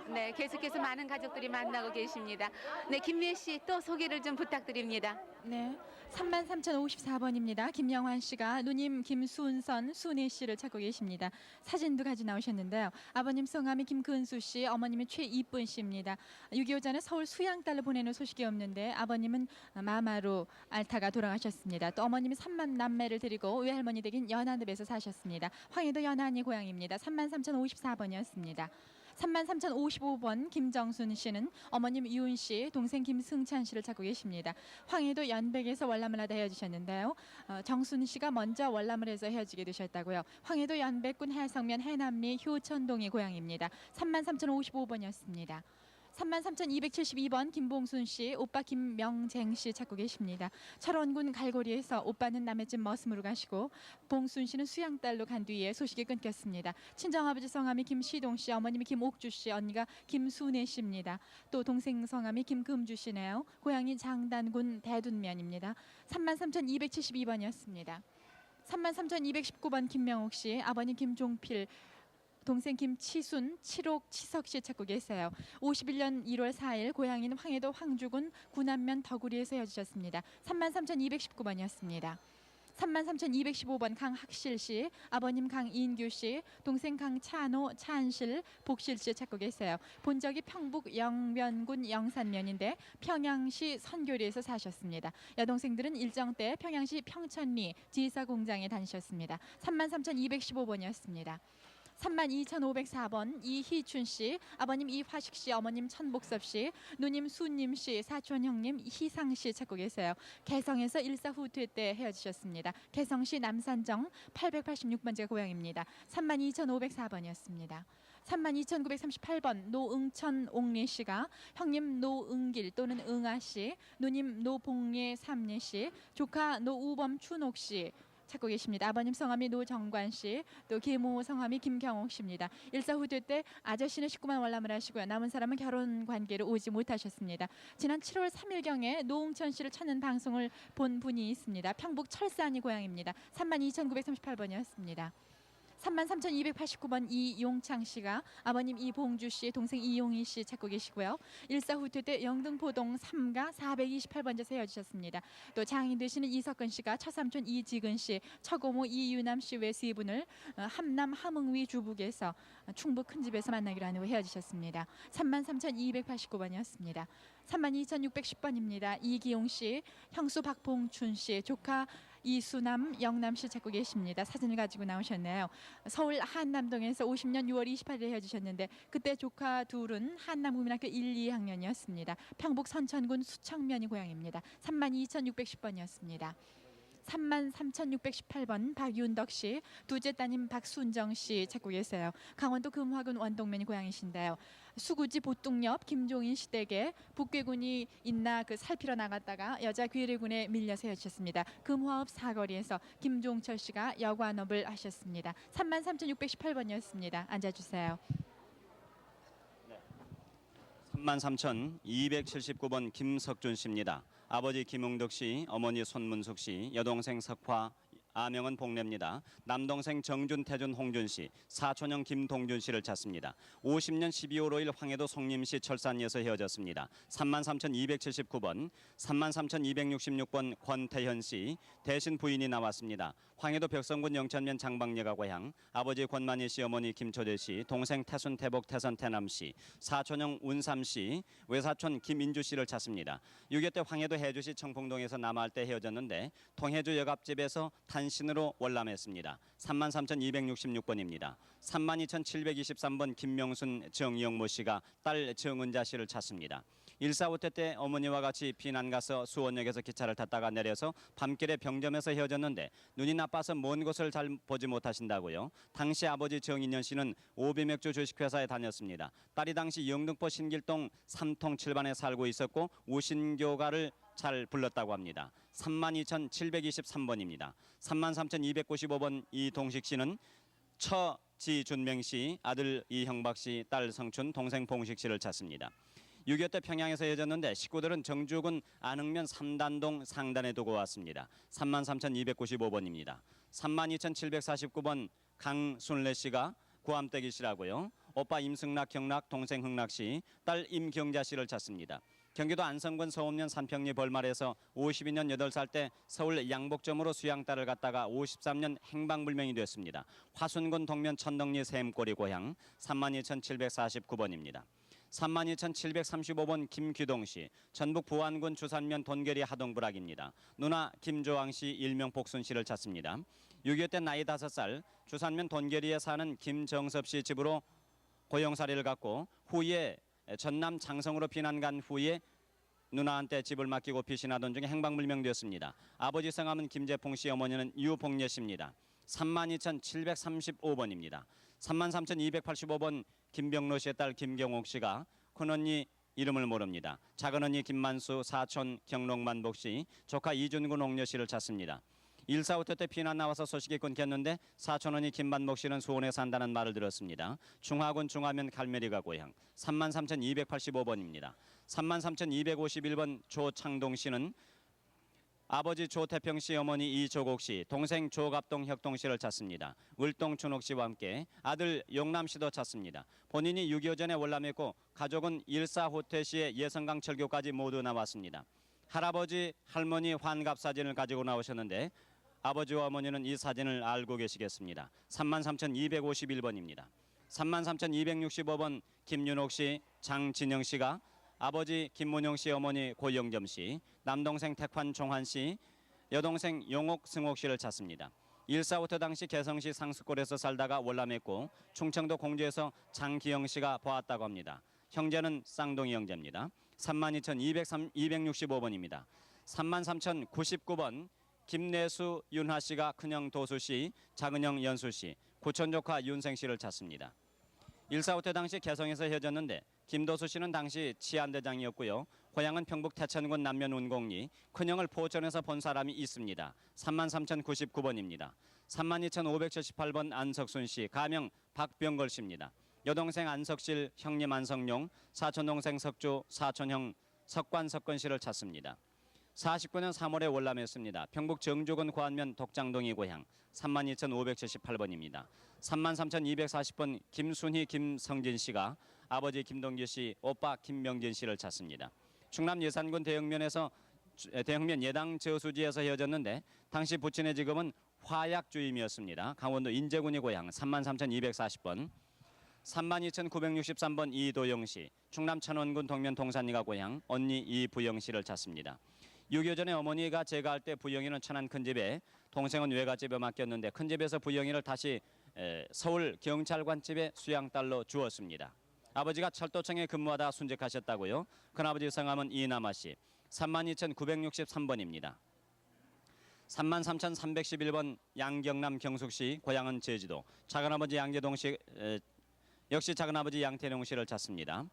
네, 계속해서 많은 가족들이 만나고 계십니다. 네, 김미애 씨 또 소개를 좀 부탁드립니다. 네. 33,054번입니다. 김영환 씨가 누님 김순선, 순애 씨를 찾고 계십니다. 사진도 가지고 나오셨는데요. 아버님 성함이 김근수 씨, 어머님이 최이쁜 씨입니다. 6.25 전에 서울 수양딸로 보내는 소식이 없는데 아버님은 마마로 앓다가 돌아가셨습니다. 또 어머님이 3만 남매를 데리고 외할머니 댁인 연안읍에서 사셨습니다. 황해도 연안이 고향입니다. 33,054번이었습니다. 33,055번 김정순 씨는 어머님 유은 씨, 동생 김승찬 씨를 찾고 계십니다. 황해도 연백에서 월남을 하다 헤어지셨는데요. 정순 씨가 먼저 월남을 해서 헤어지게 되셨다고요. 황해도 연백군 해성면 해남리 효천동이 고향입니다. 33,055번이었습니다. 33,272번 김봉순 씨, 오빠 김명쟁 씨 찾고 계십니다. 철원군 갈고리에서 오빠는 남의 집 머슴으로 가시고 봉순 씨는 수양딸로 간 뒤에 소식이 끊겼습니다. 친정아버지 성함이 김시동 씨, 어머님이 김옥주 씨, 언니가 김순애 씨입니다. 또 동생 성함이 김금주 씨네요. 고향이 장단군 대둔면입니다. 33,272번이었습니다. 33,219번 김명옥 씨, 아버님 김종필, 동생 김치순, 칠옥, 치석 씨 찾고 계세요. 51년 1월 4일 고향인 황해도 황주군 구남면 덕우리에서 헤어지셨습니다. 33,219번이었습니다. 33,215번 강학실 씨, 아버님 강인규 씨, 동생 강찬호, 차한실, 복실 씨 찾고 계세요. 본적이 평북 영변군 영산면인데 평양시 선교리에서 사셨습니다. 여동생들은 일정 때 평양시 평천리 지사 공장에 다니셨습니다. 33,215번이었습니다. 32,504번 이희춘 씨, 아버님 이화식 씨, 어머님 천복섭 씨, 누님 수님 씨, 사촌 형님 희상 씨 찾고 계세요. 개성에서 일사후퇴 때 헤어지셨습니다. 개성시 남산정 886번째 고향입니다. 32,504번이었습니다. 32,938번 노응천 옥례 씨가 형님 노응길 또는 응아 씨, 누님 노봉례 삼례 씨, 조카 노우범 춘옥 씨, 찾고 계십니다. 아버님 성함이 노정관 씨, 또 계모 성함이 김경옥 씨입니다. 일사후퇴 때 아저씨는 식구만 월남을 하시고요. 남은 사람은 결혼 관계로 오지 못하셨습니다. 지난 7월 3일경에 노홍천 씨를 찾는 방송을 본 분이 있습니다. 평북 철산이 고향입니다. 32,938번이었습니다. 33,289번 이용창 씨가 아버님 이봉주 씨, 동생 이용희 씨 찾고 계시고요. 일사후퇴 때 영등포동 3가 428번지에서 헤어지셨습니다. 또 장인 되시는 이석근 씨가 처삼촌 이지근 씨, 처고모 이유남 씨 외 세 분을 함남 함흥위 주북에서 충북 큰 집에서 만나기로 한 후 헤어지셨습니다. 33,289번이었습니다. 32,610번입니다. 이기용 씨, 형수 박봉춘 씨, 조카 이수남, 영남 씨 찾고 계십니다. 사진을 가지고 나오셨네요. 서울 한남동에서 50년 6월 28일에 헤어지셨는데 그때 조카 둘은 한남국민학교 1, 2학년이었습니다. 평북 선천군 수청면이 고향입니다. 32,610번이었습니다. 33,618번 박윤덕 씨, 둘째 따님 박순정 씨 찾고 계세요. 강원도 금화군 원동면이 고향이신데요. 수구지 보뚝옆 김종인 씨 댁에 북괴군이 있나 살피러 나갔다가 여자 괴뢰군에 밀려서 헤어지셨습니다. 금화읍 사거리에서 김종철 씨가 여관업을 하셨습니다. 33,618번이었습니다. 앉아주세요. 33,279번 김석준 씨입니다. 아버지 김웅덕 씨, 어머니 손문숙 씨, 여동생 석화, 아명은 복래입니다. 남동생 정준, 태준, 홍준 씨, 사촌형 김동준 씨를 찾습니다. 50년 12월 5일 황해도 송림시 철산리에서 헤어졌습니다. 33,279번, 33,266번 권태현 씨, 대신 부인이 나왔습니다. 황해도 벽성군 영천면 장방리가 고향, 아버지 권만희 씨, 어머니 김초대 씨, 동생 태순, 태복, 태선, 태남 씨, 사촌형 운삼 씨, 외사촌 김인주 씨를 찾습니다. 6.25 때 황해도 해주시 청풍동에서 남할 때 헤어졌는데 통해주 여갑집에서 단신으로 월남했습니다. 33,266번입니다. 32,723번 김명순, 정영모 씨가 딸 정은자 씨를 찾습니다. 1.4.5태 때 어머니와 같이 비난 가서 수원역에서 기차를 탔다가 내려서 밤길에 병점에서 헤어졌는데 눈이 나빠서 먼 곳을 잘 보지 못하신다고요. 당시 아버지 정인현 씨는 오비맥주 주식회사에 다녔습니다. 딸이 당시 영등포 신길동 3통 7반에 살고 있었고 우신교가를 잘 불렀다고 합니다. 32,723번입니다. 33,295번 이동식 씨는 처지준명 씨, 아들 이형박 씨, 딸 성춘, 동생 봉식 씨를 찾습니다. 6.25 때 평양에서 헤어졌는데 식구들은 정주군 안흥면 3단동 상단에 두고 왔습니다. 33,295번입니다. 32,749번 강순례 씨가 구암댁이 씨라고요. 오빠 임승락, 경락, 동생 흥락 씨, 딸 임경자 씨를 찾습니다. 경기도 안성군 서읍면 산평리 벌말에서 52년 8살 때 서울 양복점으로 수양딸을 갖다가 53년 행방불명이 됐습니다. 화순군 동면 천덕리 샘꼬리 고향 32,749번입니다. 32,735번 김규동 씨, 전북 부안군 주산면 돈계리 하동부락입니다. 누나 김조왕 씨, 일명 복순 씨를 찾습니다. 6.25 때 나이 5살 주산면 돈계리에 사는 김정섭 씨 집으로 고용사리를 갖고 후에 전남 장성으로 피난 간 후에 누나한테 집을 맡기고 피신하던 중에 행방불명되었습니다. 아버지 성함은 김재풍 씨, 어머니는 유봉예 씨입니다. 32,735번입니다. 33,285번 김병로 씨의 딸 김경옥 씨가 큰언니 이름을 모릅니다. 작은언니 김만수, 사촌 경록만복 씨, 조카 이준군 옥녀 씨를 찾습니다. 1.4.5태 때 피난 나와서 소식이 끊겼는데 사촌언니 김만복 씨는 수원에 산다는 말을 들었습니다. 중화군 중화면 갈매리가 고향 33,285번입니다. 33,251번 조창동 씨는 아버지 조태평 씨, 어머니 이조곡 씨, 동생 조갑동 혁동 씨를 찾습니다. 을동 춘옥 씨와 함께 아들 용남 씨도 찾습니다. 본인이 6.25 전에 월남했고 가족은 1.4.5태 씨의 예성강 철교까지 모두 나왔습니다. 할아버지, 할머니 환갑 사진을 가지고 나오셨는데 아버지와 어머니는 이 사진을 알고 계시겠습니다. 33,251번입니다. 33,265번 김윤옥 씨, 장진영 씨가 아버지 김문용 씨, 어머니 고영점 씨, 남동생 태환 종환 씨, 여동생 용옥 승옥 씨를 찾습니다. 1.4.5태 당시 개성시 상수골에서 살다가 월남했고 충청도 공주에서 장기영 씨가 보았다고 합니다. 형제는 쌍둥이 형제입니다. 32,265번입니다. 33,099번 김내수 윤하 씨가 큰형 도수 씨, 작은형 연수 씨, 구촌 조카 윤생 씨를 찾습니다. 1.4.5태 당시 개성에서 헤어졌는데 김도수 씨는 당시 치안대장이었고요. 고향은 평북 태천군 남면 운곡리. 큰형을 포천에서 본 사람이 있습니다. 33,099번입니다. 32,578번 안석순 씨, 가명 박병걸 씨입니다. 여동생 안석실, 형님 안석용, 사촌동생 석주, 사촌형 석관석건 씨를 찾습니다. 49년 3월에 월남했습니다. 평북 정주군 고안면 독장동이 고향 32,578번입니다. 33,240번 김순희 김성진 씨가 아버지 김동규 씨, 오빠 김명진 씨를 찾습니다. 충남 예산군 대흥면 예당 저수지에서 헤어졌는데 당시 부친의 직업은 화약 주임이었습니다. 강원도 인제군이 고향 33,240번. 32,963번 이도영 씨, 충남 천원군 동면 동산리가 고향 언니 이부영 씨를 찾습니다. 6.25 전에 어머니가 제가할 때 부영이는 천안 큰집에, 동생은 외갓집에 맡겼는데 큰집에서 부영이를 다시 서울 경찰관집에 수양딸로 주었습니다. 아버지가 철도청에 근무하다 순직하셨다고요. 큰아버지 성함은 이남아 씨, 32,963번입니다. 33,311번 양경남 경숙 씨, 고향은 제주도. 작은아버지 양재동 씨, 역시 작은아버지 양태룡 씨를 찾습니다.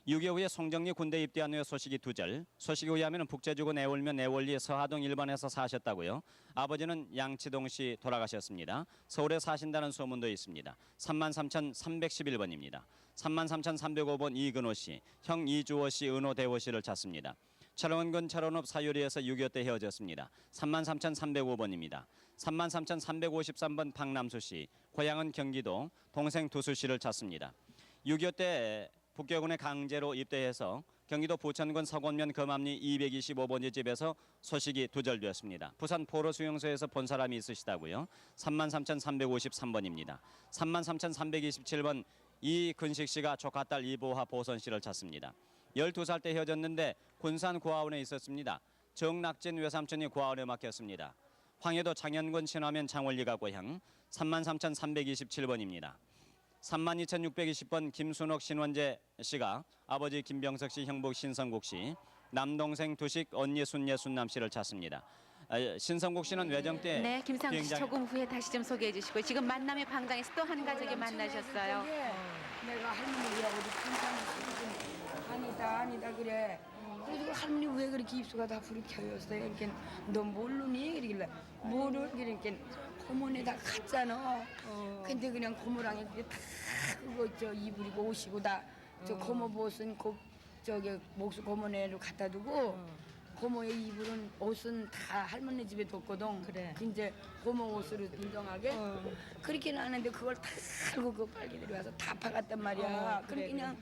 6.25 후에 송정리 군대 입대한 후에 소식이 두절. 소식에 의하면 북제주군 애월면 애월리 서하동 1번에서 사셨다고요. 아버지는 양치동 씨 돌아가셨습니다. 서울에 사신다는 소문도 있습니다. 33,311번입니다. 33,305번 이근호 씨, 형 이주호 씨, 은호 대호 씨를 찾습니다. 철원군 철원읍 사유리에서 6.25 때 헤어졌습니다. 33,305번입니다. 33,353번 박남수 씨, 고향은 경기도, 동생 두수 씨를 찾습니다. 6.25 때 북계군에 강제로 입대해서 경기도 부천군 서곤면 금암리 225번지 집에서 소식이 두절되었습니다. 부산 포로 수용소에서 본 사람이 있으시다고요. 33,353번입니다. 33,327번 이근식 씨가 조카 딸 이보화 보선 씨를 찾습니다. 12살 때 헤어졌는데 군산 고아원에 있었습니다. 정낙진 외삼촌이 고아원에 맡겼습니다. 황해도 장현군 신화면 장월리가 고향 33,327번입니다. 32,620번 김순옥 신원재 씨가 아버지 김병석 씨, 형부 신성국 씨, 남동생 두식, 언니 순예 순남 씨를 찾습니다. 신성국 씨는 외정 때 네, 김상국 씨 비행장... 조금 후에 다시 좀 소개해 주시고 지금 만남의 광장에서 또 한 가족이 만나셨어요. 내가 할머니야 우리 김상국 아니다 그래. 그래서 할머니 왜 그렇게 입수가 다 부르켜였어요. 이렇게 너 모르니? 이러길래 모르 이렇게 고모네다 갔잖아. 근데 그냥 고모랑이 다 그거 저 이불이고 옷이고 다 저 고모 옷은 저기 목수 고모네로 갖다 두고 고모의 이불은 옷은 다 할머니 집에 뒀거든. 그래. 이제 고모 옷으로 인정하게 그렇게는 하는데 그걸 다 알고 그 빨개들이 와서 다 파갔단 말이야. 그래, 그냥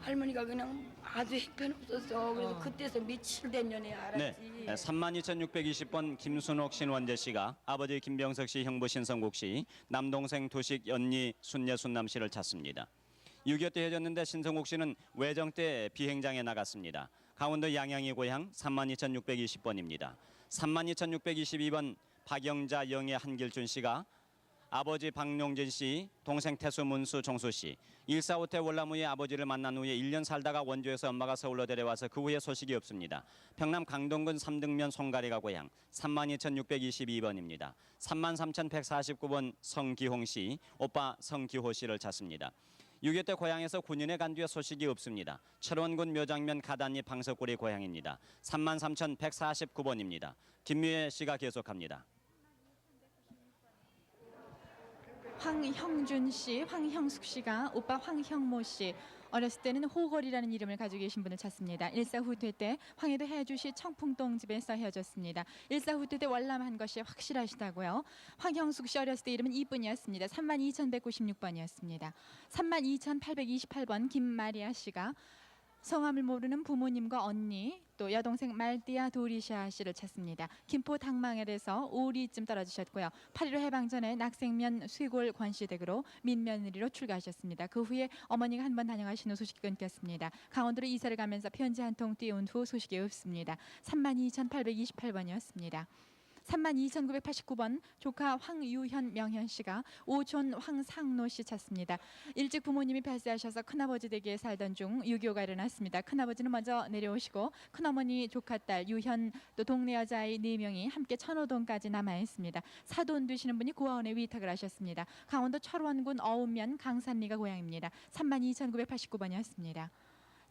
할머니가 그냥 아주 형편없었어. 그래서 그때서 며칠 된 년에 알았지. 네, 32,620번 김순옥 신원재 씨가 아버지 김병석 씨, 형부 신성국 씨, 남동생 두식, 언니 순예 순남 씨를 찾습니다. 6.25 때 헤어졌는데 신성국 씨는 외정 때 비행장에 나갔습니다. 강원도 양양이 고향 32,620번입니다. 32,622번 박영자, 영애, 한길준 씨가 아버지 박용진 씨, 동생 태수, 문수, 종수 씨. 1.45 때 월남 후에 아버지를 만난 후에 1년 살다가 원주에서 엄마가 서울로 데려와서 그 후에 소식이 없습니다. 평남 강동군 삼등면 송가리가 고향 32,622번입니다. 33,149번 성기홍 씨, 오빠 성기호 씨를 찾습니다. 6.25 때 고향에서 군인에 간 뒤에 소식이 없습니다. 철원군 묘장면 가단리 방석구리 고향입니다. 33,149번입니다. 김미애 씨가 계속합니다. 황형준 씨, 황형숙 씨가 오빠 황형모 씨, 어렸을 때는 호걸이라는 이름을 가지고 계신 분을 찾습니다. 1.4 후퇴 때 황해도 해주시 청풍동 집에서 헤어졌습니다. 1.4 후퇴 때 월남한 것이 확실하시다고요. 황형숙 씨 어렸을 때 이름은 이쁜이었습니다. 32,196번이었습니다. 32,828번 김마리아 씨가 성함을 모르는 부모님과 언니, 또 여동생 말띠아 도리샤 씨를 찾습니다. 김포 당망을에서 오리쯤 떨어지셨고요. 8.15 해방 전에 낙생면 쇄골 관시댁으로 민며느리로 출가하셨습니다. 그 후에 어머니가 한 번 다녀가신 후 소식이 끊겼습니다. 강원도로 이사를 가면서 편지 한 통 띄운 후 소식이 없습니다. 32,828번이었습니다. 32,989번 조카 황유현 명현 씨가 오촌 황상노 씨 찾습니다. 일찍 부모님이 별세하셔서 큰아버지 댁에 살던 중 6.25가 일어났습니다. 큰아버지는 먼저 내려오시고 큰어머니 조카딸 유현 또 동네 여자아이 4명이 함께 천호동까지 남아 있습니다. 사돈 되시는 분이 고아원에 위탁을 하셨습니다. 강원도 철원군 어읍면 강산리가 고향입니다. 32,989번이었습니다.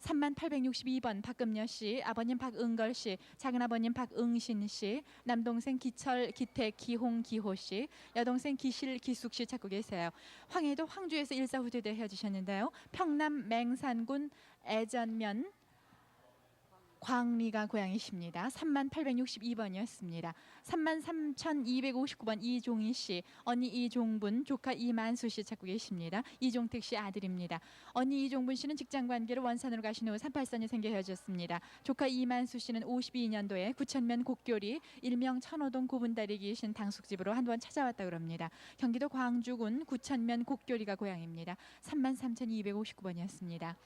3862번 박금여 씨, 아버님 박은걸 씨, 작은아버님 박응신 씨, 남동생 기철, 기택, 기홍, 기호 씨, 여동생 기실, 기숙 씨 찾고 계세요. 황해도 황주에서 일사후퇴대 헤어지셨는데요. 평남 맹산군 애전면 광리가 고향이십니다. 3862번이었습니다. 33,259번 이종희 씨, 언니 이종분, 조카 이만수 씨 찾고 계십니다. 이종택 씨 아들입니다. 언니 이종분 씨는 직장 관계로 원산으로 가신 후 38선이 생겨 헤어졌습니다. 조카 이만수 씨는 52년도에 구천면 곡교리 일명 천호동 고분다리에 계신 당숙집으로 한번 찾아왔다 그럽니다. 경기도 광주군 구천면 곡교리가 고향입니다. 33,259번이었습니다.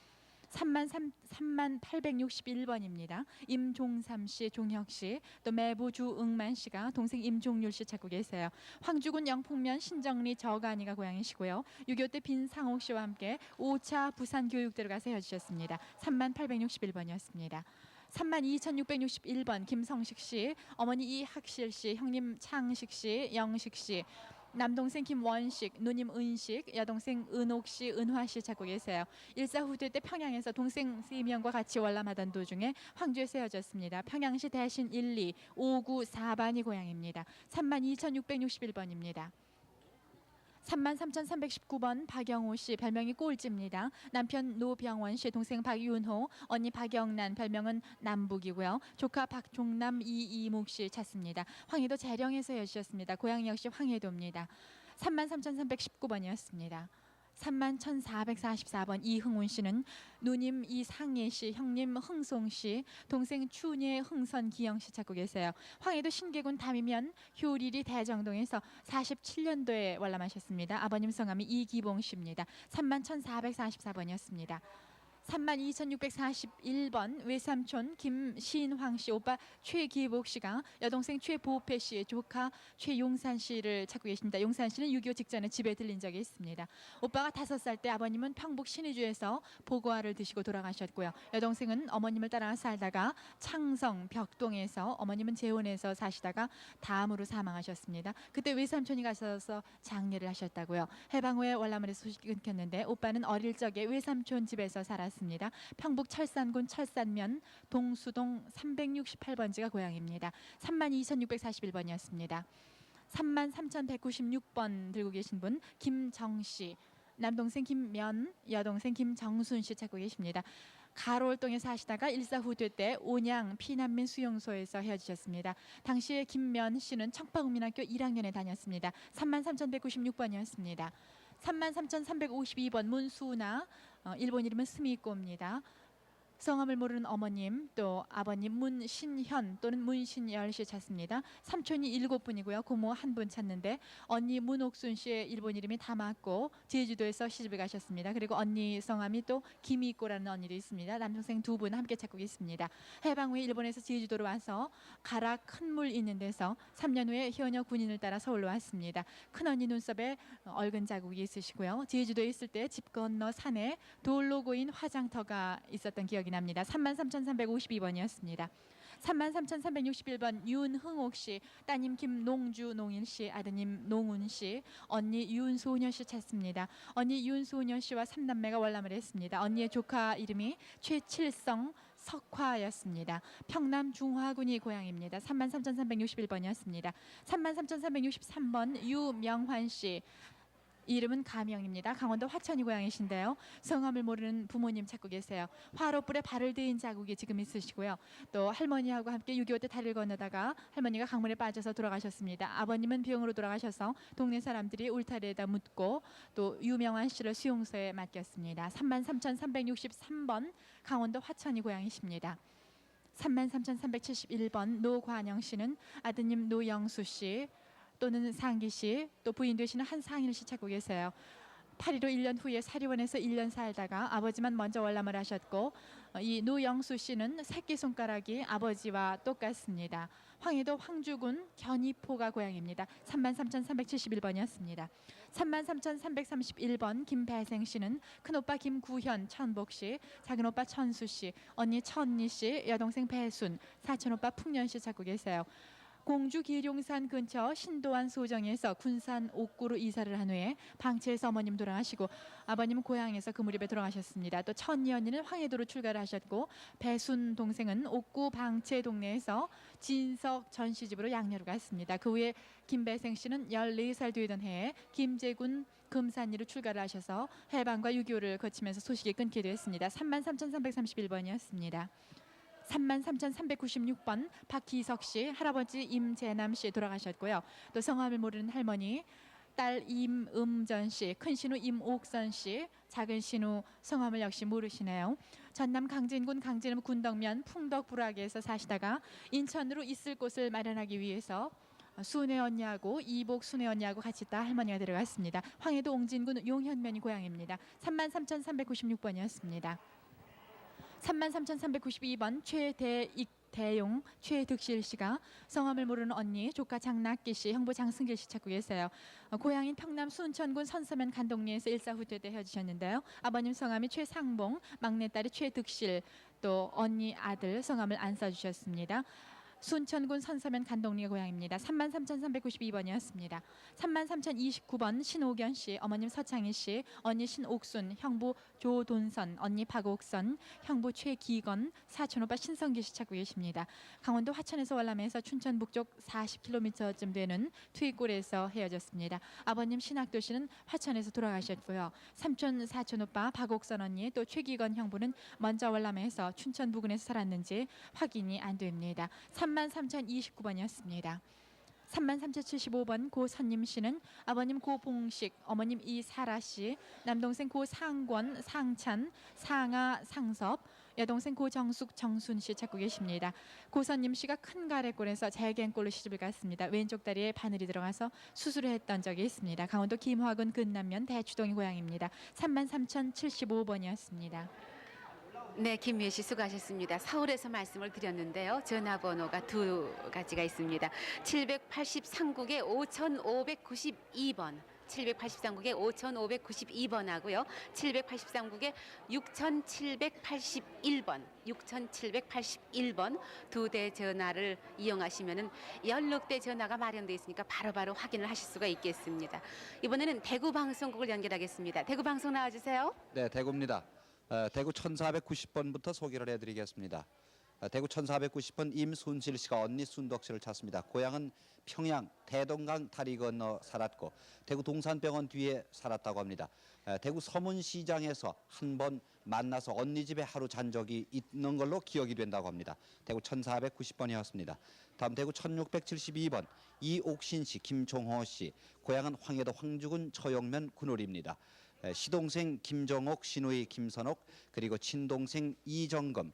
3861번입니다. 임종삼 씨, 종혁 씨, 또 매부 주응만 씨가 동생 임종률 씨 찾고 계세요. 황주군 영풍면 신정리 저간이가 고향이시고요. 6.25 때 빈상옥 씨와 함께 5차 부산 교육대로 가서 헤어지셨습니다. 3861번이었습니다. 32,661번 김성식 씨, 어머니 이학실 씨, 형님 창식 씨, 영식 씨, 남동생 김원식, 누님 은식, 여동생 은옥 씨, 은화 씨 찾고 계세요. 일사후퇴 때 평양에서 동생 3명과 같이 월남하던 도중에 황주에서 헤어졌습니다. 평양시 대신 1, 2, 5구 4반이 고향입니다. 32,661번입니다. 33,319번 박영호 씨, 별명이 꼴찌입니다. 남편 노병원 씨, 동생 박윤호, 언니 박영란, 별명은 남북이고요. 조카 박종남, 이이묵 씨 찾습니다. 황해도 재령에서 헤어지셨습니다. 고향 역시 황해도입니다. 33,319번이었습니다. 31,444번 이흥훈 씨는 누님 이상예 씨, 형님 흥송 씨, 동생 추예 흥선 기영 씨 찾고 계세요. 황해도 신계군 담이면 효리리 대정동에서 47년도에 월남하셨습니다. 아버님 성함이 이기봉 씨입니다. 31,444번이었습니다. 32,641번 외삼촌 김신황 씨, 오빠 최기복 씨가 여동생 최보패 씨, 조카 최용산 씨를 찾고 계십니다. 용산 씨는 6.25 직전에 집에 들린 적이 있습니다. 오빠가 5살 때 아버님은 평북 신의주에서 보고화를 드시고 돌아가셨고요. 여동생은 어머님을 따라 살다가 창성 벽동에서, 어머님은 재혼해서 사시다가 담으로 사망하셨습니다. 그때 외삼촌이 가셔서 장례를 하셨다고요. 해방 후에 월남을에서 소식이 끊겼는데 오빠는 어릴 적에 외삼촌 집에서 살았습니다. 평북 철산군 철산면 동수동 368번지가 고향입니다. 32,641번이었습니다. 33,196번 들고 계신 분 김정씨, 남동생 김면, 여동생 김정순 씨 찾고 계십니다. 가로월동에 사시다가 일사후퇴 때 온양 피난민 수용소에서 헤어지셨습니다. 당시에 김면 씨는 청파국민학교 1학년에 다녔습니다. 33,196번이었습니다. 33,352번 문수나, 일본 이름은 스미코입니다. 성함을 모르는 어머님, 또 아버님 문신현 또는 문신열 씨 찾습니다. 삼촌이 7분이고요. 고모 1분 찾는데 언니 문옥순 씨의 일본 이름이 다 맞고 제주도에서 시집을 가셨습니다. 그리고 언니 성함이 또 김이꼬라는 언니도 있습니다. 남동생 2분 함께 찾고 있습니다. 해방 후에 일본에서 제주도로 와서 가라 큰 물 있는 데서 3년 후에 현역 군인을 따라 서울로 왔습니다. 큰언니 눈썹에 얼근 자국이 있으시고요. 제주도에 있을 때 집 건너 산에 돌로 고인 화장터가 있었던 기억이 납니다. 33,352번이었습니다. 33,361번 윤흥옥 씨, 따님 김농주 농일 씨, 아드님 농운 씨, 언니 윤소녀 씨 찾습니다. 언니 윤소녀 씨와 3남매가 월남을 했습니다. 언니의 조카 이름이 최칠성 석화였습니다. 평남 중화군이 고향입니다. 33,361번이었습니다. 33,363번 유명환 씨, 이름은 가명입니다. 강원도 화천이 고향이신데요. 성함을 모르는 부모님 찾고 계세요. 화로불에 발을 대인 자국이 지금 있으시고요. 또 할머니하고 함께 6.25 때 다리를 건너다가 할머니가 강물에 빠져서 돌아가셨습니다. 아버님은 병으로 돌아가셔서 동네 사람들이 울타리에다 묻고 또 유명한 씨를 수용소에 맡겼습니다. 33,363번 강원도 화천이 고향이십니다. 33,371번 노관영 씨는 아드님 노영수 씨 또는 상기 씨, 또 부인 되시는 한상일 씨 찾고 계세요. 8.15 1년 후에 사리원에서 1년 살다가 아버지만 먼저 월남을 하셨고, 이 노영수 씨는 새끼손가락이 아버지와 똑같습니다. 황해도 황주군 견이포가 고향입니다. 33,371번이었습니다. 33,331번 김배생 씨는 큰오빠 김구현 천복 씨, 작은오빠 천수 씨, 언니 천니 씨, 여동생 배순, 사촌오빠 풍년 씨 찾고 계세요. 공주 계룡산 근처 신도안 소정에서 군산 옥구로 이사를 한 후에 방치해서 어머님 돌아가시고 아버님은 고향에서 그 무렵에 돌아가셨습니다. 또 천이 언니는 황해도로 출가를 하셨고 배순 동생은 옥구 방채 동네에서 진석 전시집으로 양녀로 갔습니다. 그 후에 김배생 씨는 14살 되던 해에 김제군 금산리로 출가를 하셔서 해방과 6.25를 거치면서 소식이 끊게 되었습니다. 33,331번이었습니다. 33,396번 박기석 씨, 할아버지 임재남 씨 돌아가셨고요. 또 성함을 모르는 할머니, 딸 임음전 씨, 큰 신우 임옥선 씨, 작은 신우 성함을 역시 모르시네요. 전남 강진군 강진읍 군덕면 풍덕부락에서 사시다가 인천으로 있을 곳을 마련하기 위해서 순애 언니하고 이복 순애 언니하고 같이 있다 할머니가 데려갔습니다. 황해도 옹진군 용현면이 고향입니다. 33,396번이었습니다. 33,392번 최대익대용 최득실 씨가 성함을 모르는 언니 조카 장낙기 씨 형부 장승길 씨 찾고 계세요. 고향인 평남 순천군 선서면 간동리에서 일사후퇴 때 헤어지셨는데요. 아버님 성함이 최상봉, 막내딸이 최득실, 또 언니 아들 성함을 안 써주셨습니다. 순천군 선서면 간동리가 고향입니다. 33,392번이었습니다. 33,029번 신오견 씨, 어머님 서창희 씨, 언니 신옥순, 형부 조돈선, 언니 박옥선, 형부 최기건, 사촌 오빠 신성기 씨 찾고 계십니다. 강원도 화천에서 월남에서 춘천 북쪽 40km쯤 되는 투입골에서 헤어졌습니다. 아버님 신학도 씨는 화천에서 돌아가셨고요. 삼촌 사촌 오빠 박옥선 언니 또 최기건 형부는 먼저 월남에서 춘천 부근에서 살았는지 확인이 안 됩니다. 33,029번이었습니다. 33,075번 고선님 씨는 아버님 고봉식, 어머님 이사라 씨, 남동생 고상권, 상찬, 상아, 상섭, 여동생 고정숙, 정순 씨 찾고 계십니다. 고선님 씨가 큰 가래골에서 재갱골로 시집을 갔습니다. 왼쪽 다리에 바늘이 들어가서 수술을 했던 적이 있습니다. 강원도 김화군 근남면 대추동이 고향입니다. 33,075번이었습니다. 네, 김미애 씨 수고하셨습니다. 서울에서 말씀을 드렸는데요. 전화번호가 두 가지가 있습니다. 783국에 5592번. 783국에 5592번하고요. 783국에 6781번, 6781번 두 대 전화를 이용하시면은 16대 전화가 마련되어 있으니까 바로바로 확인을 하실 수가 있겠습니다. 이번에는 대구 방송국을 연결하겠습니다. 대구 방송 나와주세요. 네, 대구입니다. 대구 1490번부터 소개를 해드리겠습니다. 대구 1490번 임순실 씨가 언니 순덕 씨를 찾습니다. 고향은 평양 대동강 다리 건너 살았고 대구 동산병원 뒤에 살았다고 합니다. 대구 서문시장에서 한 번 만나서 언니 집에 하루 잔 적이 있는 걸로 기억이 된다고 합니다. 대구 1490번이었습니다. 다음 대구 1672번 이옥신 씨, 김종호 씨, 고향은 황해도 황주군 처용면 군울입니다. 시동생 김정옥, 시누이 김선옥, 그리고 친동생 이정금,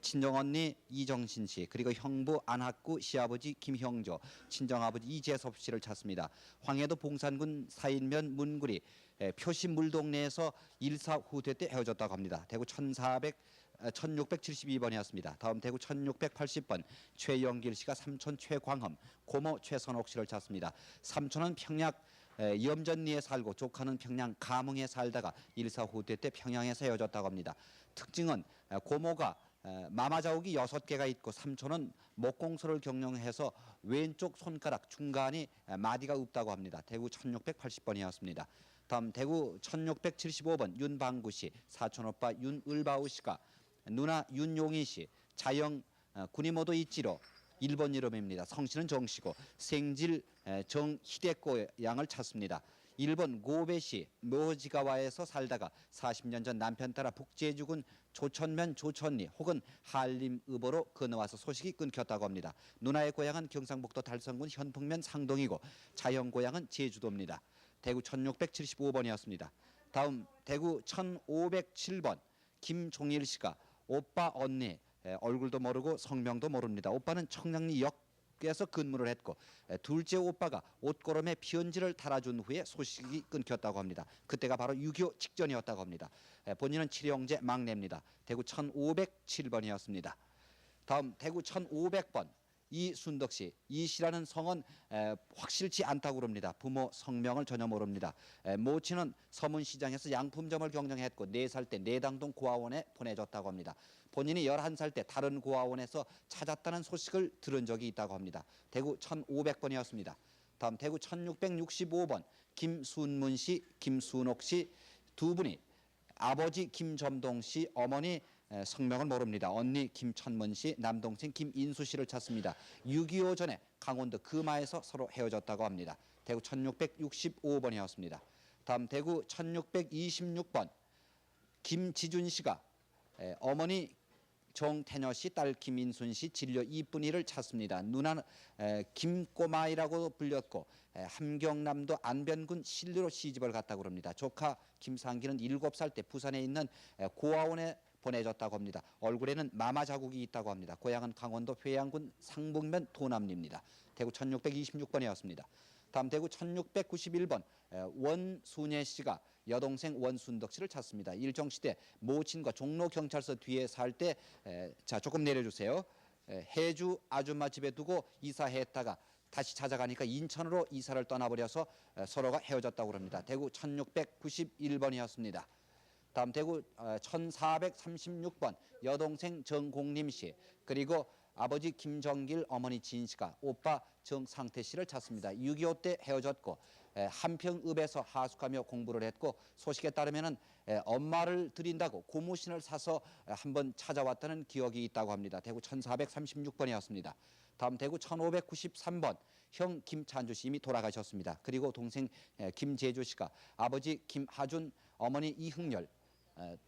친정언니 이정신 씨, 그리고 형부 안학구, 시아버지 김형조, 친정아버지 이재섭 씨를 찾습니다. 황해도 봉산군 사인면 문구리 표시물동네에서 일사후퇴 때 헤어졌다고 합니다. 대구 1672번이었습니다. 다음 대구 1680번 최영길 씨가 삼촌 최광흠, 고모 최선옥 씨를 찾습니다. 삼촌은 평양 염전리에 살고 조카는 평양 가뭉에 살다가 일사후퇴 때 평양에서 헤어졌다고 합니다. 특징은 고모가 마마자욱이 6개가 있고 삼촌은 목공소를 경영해서 왼쪽 손가락 중간이 마디가 없다고 합니다. 대구 1680번이었습니다. 다음 대구 1675번 윤방구 씨, 사촌오빠 윤을바우 씨가 누나 윤용희 씨, 자영 군이모도 이치로 1번 이름입니다. 성씨는 정씨고 생질 정희대꼬 양을 찾습니다. 1번 고배시 묘지가와에서 살다가 40년 전 남편 따라 북제주군 조천면 조천리 혹은 한림읍으로 건너와서 소식이 끊겼다고 합니다. 누나의 고향은 경상북도 달성군 현풍면 상동이고 자형 고향은 제주도입니다. 대구 1675번이었습니다. 다음 대구 1507번 김종일 씨가 오빠 언니 얼굴도 모르고 성명도 모릅니다. 오빠는 청량리역에서 근무를 했고 둘째 오빠가 옷고름에 편지를 달아준 후에 소식이 끊겼다고 합니다. 그때가 바로 6.25 직전이었다고 합니다. 본인은 칠형제 막내입니다. 대구 1507번이었습니다. 다음 대구 1500번 이순덕 씨. 이 씨라는 성은 확실치 않다고 그럽니다. 부모 성명을 전혀 모릅니다. 모친은 서문시장에서 양품점을 경영했고 4살 때 내당동 고아원에 보내졌다고 합니다. 본인이 11살 때 다른 고아원에서 찾았다는 소식을 들은 적이 있다고 합니다. 대구 1500번이었습니다. 다음 대구 1665번 김순문 씨, 김순옥 씨 두 분이 아버지 김점동 씨, 어머니 성명을 모릅니다. 언니 김천문 씨, 남동생 김인수 씨를 찾습니다. 6.25 전에 강원도 금화에서 서로 헤어졌다고 합니다. 대구 1665번이었습니다. 다음 대구 1626번 김지준 씨가 어머니 정태녀 씨, 딸 김인순 씨, 진료 이쁜이를 찾습니다. 누나는 김꼬마이라고 불렸고 함경남도 안변군 신리로 시집을 갔다고 합니다. 조카 김상기는 7살 때 부산에 있는 고아원에 보내졌다고 합니다. 얼굴에는 마마 자국이 있다고 합니다. 고향은 강원도 회양군 상북면 도남리입니다. 대구 1626번이었습니다. 다음 대구 1691번 원순예 씨가 여동생 원순덕 씨를 찾습니다. 일정시대 모친과 종로경찰서 뒤에 살 때 자 조금 내려주세요. 해주 아줌마 집에 두고 이사했다가 다시 찾아가니까 인천으로 이사를 떠나버려서 서로가 헤어졌다고 합니다. 대구 1691번이었습니다. 다음 대구 1436번 여동생 정공림 씨 그리고 아버지 김정길 어머니 진 씨가 오빠 정상태 씨를 찾습니다. 6.25 때 헤어졌고 한평읍에서 하숙하며 공부를 했고 소식에 따르면은 엄마를 드린다고 고무신을 사서 한번 찾아왔다는 기억이 있다고 합니다. 대구 1436번이었습니다. 다음 대구 1593번 형 김찬주 씨 이미 돌아가셨습니다. 그리고 동생 김재주 씨가 아버지 김하준 어머니 이흥열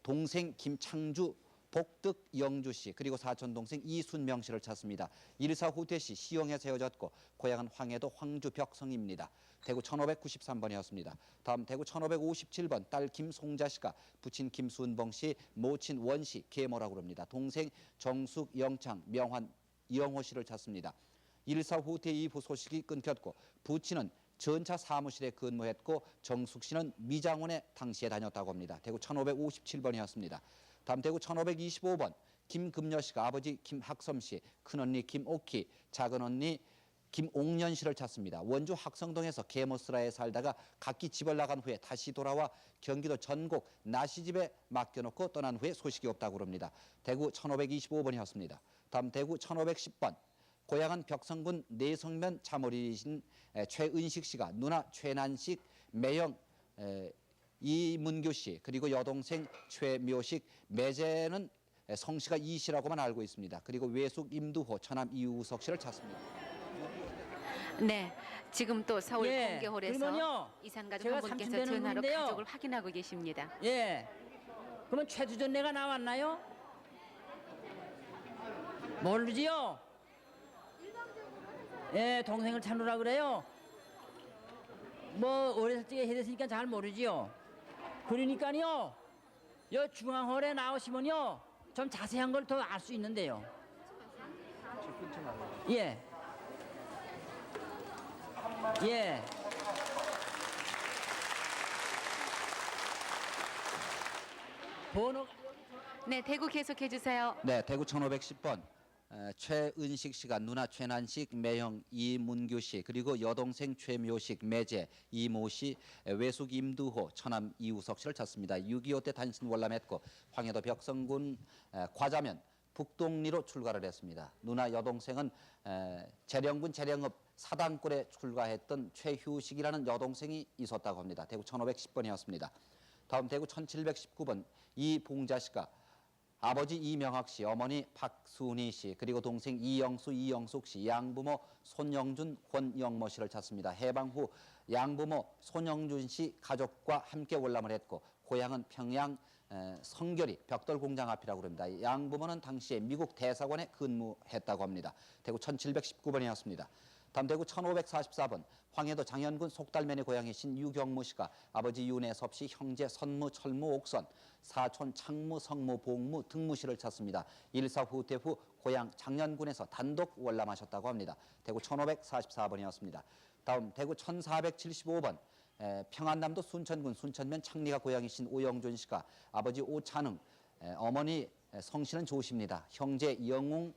동생 김창주 복득 영주 씨 그리고 사촌 동생 이순명 씨를 찾습니다. 일사 후퇴 씨 시영에서 헤어졌고 고향은 황해도 황주 벽성입니다. 대구 1593번이었습니다. 다음 대구 1557번 딸 김송자 씨가 부친 김순봉 씨 모친 원 씨 계모라고 합니다. 동생 정숙 영창 명환 이영호 씨를 찾습니다. 일사 후퇴 이후 소식이 끊겼고 부친은 전차 사무실에 근무했고 정숙 씨는 미장원에 당시에 다녔다고 합니다. 대구 1557번이었습니다. 다음 대구 1525번 김금여 씨가 아버지 김학섬 씨, 큰언니 김옥희, 작은언니 김옥년 씨를 찾습니다. 원주 학성동에서 계모스라에 살다가 각기 집을 나간 후에 다시 돌아와 경기도 전곡 나시집에 맡겨놓고 떠난 후에 소식이 없다고 합니다. 대구 1525번이었습니다. 다음 대구 1510번 고향은 벽성군 내성면 자모리이신 최은식 씨가 누나 최난식, 매형 이문규 씨 그리고 여동생 최묘식, 매제는 성씨가 이 씨라고만 알고 있습니다. 그리고 외숙 임두호, 처남 이우석 씨를 찾습니다. 네, 지금 또 서울 예, 공개홀에서 그러면요, 이산가족 제가 한 분께서 삼촌 되는 전화로 분인데요. 가족을 확인하고 계십니다. 예. 그러면 최주전내가 나왔나요? 모르지요? 예, 동생을 찾으라 그래요. 뭐 어렸을 때 해댔으니까 잘 모르지요. 그러니까요, 여 중앙홀에 나오시면요, 좀 자세한 걸 더 알 수 있는데요. 예. 예. 번호. 네, 대구 계속해 주세요. 네, 대구 1510번 최은식 씨가 누나 최난식, 매형 이문규 씨 그리고 여동생 최묘식, 매제 이모 씨, 외숙 임두호, 처남 이우석 씨를 찾습니다. 6.25 때 단신 월남했고 황해도 벽성군 과자면 북동리로 출가를 했습니다. 누나 여동생은 재령군 재령읍 사당골에 출가했던 최휴식이라는 여동생이 있었다고 합니다. 대구 1510번이었습니다. 다음 대구 1719번 이봉자 씨가 아버지 이명학 씨, 어머니 박순희 씨, 그리고 동생 이영수, 이영숙 씨, 양부모 손영준, 권영모 씨를 찾습니다. 해방 후 양부모 손영준 씨 가족과 함께 월남을 했고 고향은 평양 성결이 벽돌 공장 앞이라고 합니다. 양부모는 당시에 미국 대사관에 근무했다고 합니다. 대구 1719번이었습니다. 다음 대구 1544번 황해도 장현군 속달면의 고향이신 유경무 씨가 아버지 윤혜섭 씨, 형제 선무, 철무, 옥선, 사촌 창무, 성무, 복무, 등무 씨를 찾습니다. 일사 후퇴 후 고향 장현군에서 단독 월남하셨다고 합니다. 대구 1544번이었습니다. 다음 대구 1475번 평안남도 순천군 순천면 창리가 고향이신 오영준 씨가 아버지 오찬흥, 어머니 성씨는 조씨입니다. 형제 영웅,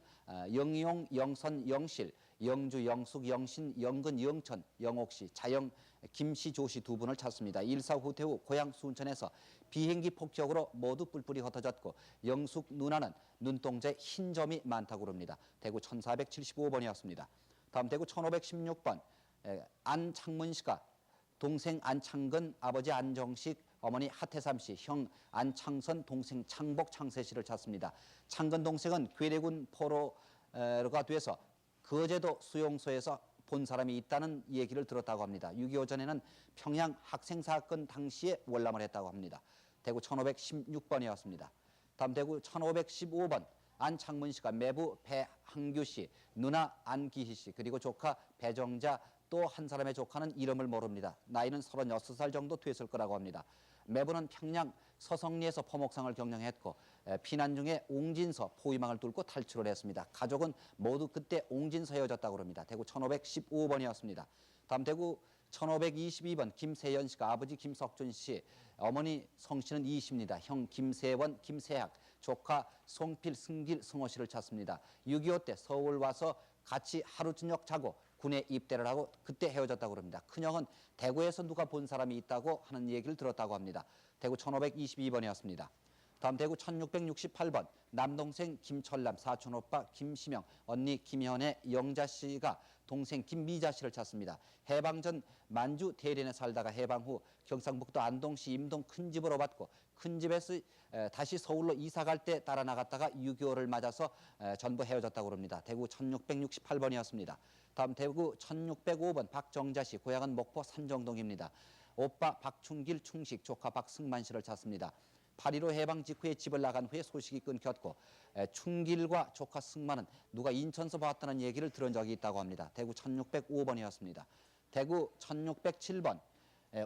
영용, 영선, 영실, 영주, 영숙, 영신, 영근, 영천, 영옥씨, 자영, 김씨, 조씨 두 분을 찾습니다. 일사 후퇴 후 고향 순천에서 비행기 폭격으로 모두 뿔뿔이 흩어졌고 영숙 누나는 눈동자에 흰 점이 많다고 그럽니다. 대구 1475번이었습니다. 다음 대구 1516번 안창문 씨가 동생 안창근, 아버지 안정식, 어머니 하태삼 씨, 형 안창선, 동생 창복, 창세 씨를 찾습니다. 창근 동생은 괴뢰군 포로가 돼서 거제도 수용소에서 본 사람이 있다는 얘기를 들었다고 합니다. 6.25 전에는 평양 학생 사건 당시에 월남을 했다고 합니다. 대구 1516번이었습니다. 다음 대구 1515번 안창문 씨가 매부 배항규 씨, 누나 안기희 씨, 그리고 조카 배정자 또 한 사람의 조카는 이름을 모릅니다. 나이는 36살 정도 됐을 거라고 합니다. 매부는 평양 서성리에서 포목상을 경영했고 피난 중에 옹진서 포위망을 뚫고 탈출을 했습니다. 가족은 모두 그때 옹진서에 헤어졌다고 합니다. 대구 1515번이었습니다. 다음 대구 1522번 김세연 씨가 아버지 김석준 씨, 어머니 성씨는 이씨입니다. 형 김세원, 김세학, 조카 송필, 승길, 승호 씨를 찾습니다. 6.25 때 서울 와서 같이 하루 저녁 자고 군에 입대를 하고 그때 헤어졌다고 합니다. 큰형은 대구에서 누가 본 사람이 있다고 하는 얘기를 들었다고 합니다. 대구 1522번이었습니다. 다음 대구 1668번 남동생 김철남, 사촌오빠 김시명, 언니 김현애, 영자 씨가 동생 김미자 씨를 찾습니다. 해방 전 만주 대련에 살다가 해방 후 경상북도 안동시 임동 큰 집으로 받고 큰 집에서 다시 서울로 이사 갈 때 따라 나갔다가 6.25를 맞아서 전부 헤어졌다고 합니다. 대구 1668번이었습니다. 다음 대구 1605번 박정자 씨, 고향은 목포 산정동입니다. 오빠 박충길, 충식, 조카 박승만 씨를 찾습니다. 8.15 해방 직후에 집을 나간 후에 소식이 끊겼고 충길과 조카 승만은 누가 인천서 봤다는 얘기를 들은 적이 있다고 합니다. 대구 1605번이었습니다. 대구 1607번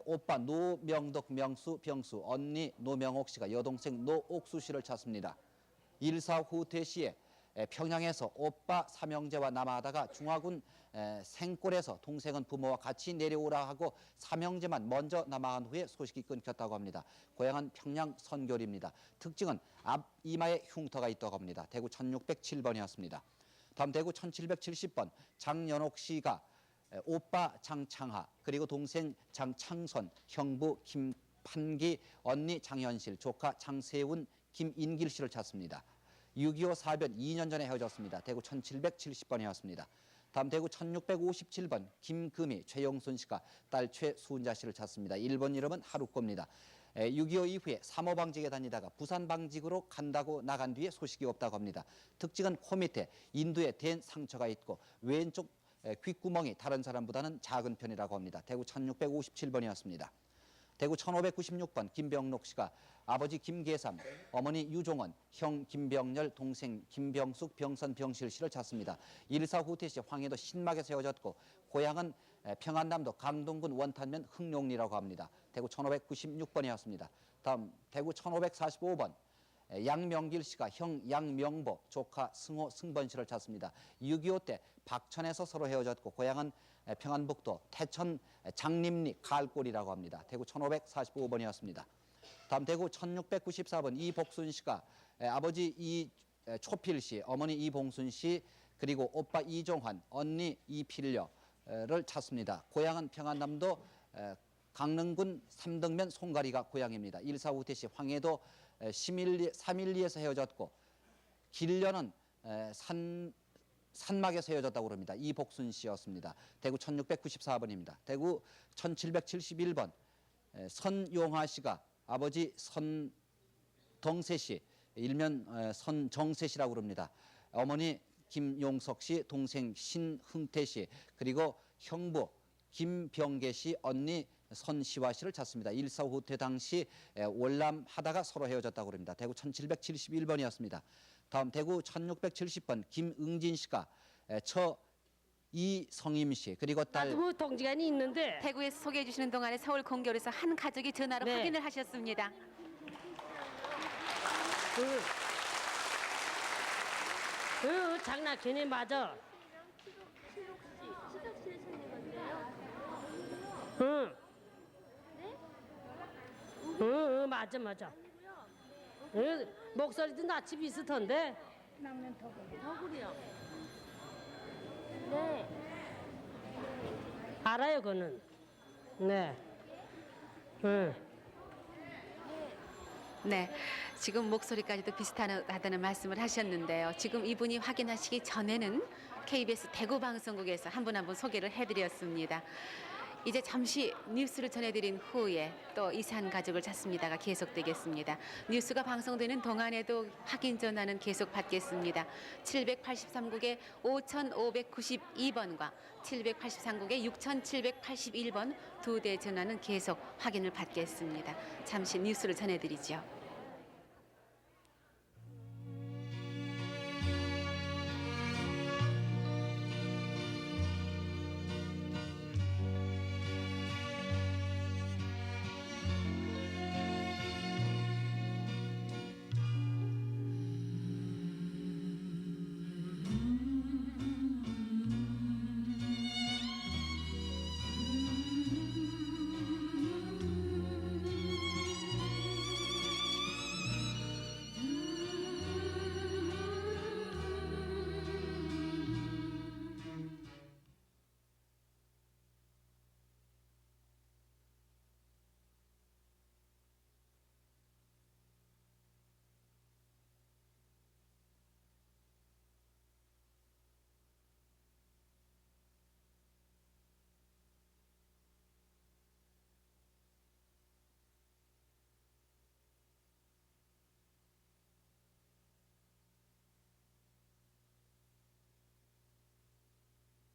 오빠 노명덕, 명수, 병수, 언니 노명옥 씨가 여동생 노옥수 씨를 찾습니다. 일사 후퇴 시에 평양에서 오빠 삼형제와 남하다가 중화군 생골에서 동생은 부모와 같이 내려오라 하고 삼형제만 먼저 남아간 후에 소식이 끊겼다고 합니다. 고향은 평양 선교리입니다. 특징은 앞 이마에 흉터가 있다고 합니다. 대구 1607번이었습니다. 다음 대구 1770번 장연옥 씨가 오빠 장창하, 그리고 동생 장창선, 형부 김판기, 언니 장현실, 조카 장세훈, 김인길 씨를 찾습니다. 6.25 사변 2년 전에 헤어졌습니다. 대구 1770번이었습니다. 다음 대구 1657번 김금희, 최영순 씨가 딸 최수은자 씨를 찾습니다. 1번 이름은 하루꼬입니다. 6.25 이후에 사모방직에 다니다가 부산방직으로 간다고 나간 뒤에 소식이 없다고 합니다. 특징은 코 밑에 인두에 댄 상처가 있고 왼쪽 귓구멍이 다른 사람보다는 작은 편이라고 합니다. 대구 1657번이었습니다. 대구 1596번 김병록 씨가 아버지 김계삼, 어머니 유종원, 형 김병렬, 동생 김병숙, 병선 병실 씨를 찾습니다. 일사 후퇴 시 황해도 신막에 세워졌고 고향은 평안남도 강동군 원탄면 흥룡리라고 합니다. 대구 1596번이었습니다. 다음 대구 1545번 양명길 씨가 형 양명보, 조카 승호, 승번 씨를 찾습니다. 6.25 때 박천에서 서로 헤어졌고 고향은 평안북도 태천 장림리 갈골이라고 합니다. 대구 1545번이었습니다. 다음 대구 1694번 이복순 씨가 아버지 이초필 씨, 어머니 이봉순 씨, 그리고 오빠 이종환, 언니 이필려를 찾습니다. 고향은 평안남도 강릉군 삼등면 송가리가 고향입니다. 일사 후퇴 시 황해도 삼일리에서 헤어졌고 길려는 산막에서 헤어졌다고 합니다. 이복순 씨였습니다. 대구 1694번입니다. 대구 1771번 선용화 씨가 아버지 선동세 씨, 일면 선정세 씨라고 합니다. 어머니 김용석 씨, 동생 신흥태 씨, 그리고 형부 김병계 씨, 언니 선시화 씨를 찾습니다. 일사 후퇴 당시 월남하다가 서로 헤어졌다고 합니다. 대구 1771번이었습니다. 다음 대구 1670번 김응진 씨가 이성임 씨, 그리고 딸 뭐 동지간이 있는데 대구에서 소개해 주시는 동안에 서울 공교로에서 한 가족이 전화로 네. 확인을 하셨습니다. 장난 걔네 맞아. 응. 응, 맞아. 목소리도 낯이 비슷한데. 나면 더구리요. 네. 알아요, 그는. 네. 응. 네, 지금 목소리까지도 비슷하다는 말씀을 하셨는데요. 지금 이분이 확인하시기 전에는 KBS 대구 방송국에서 한 분 한 분 소개를 해드렸습니다. 이제 잠시 뉴스를 전해드린 후에 또 이산 가족을 찾습니다가 계속되겠습니다. 뉴스가 방송되는 동안에도 확인 전화는 계속 받겠습니다. 783국에 5592번과 783국에 6781번 두 대 전화는 계속 확인을 받겠습니다. 잠시 뉴스를 전해드리죠.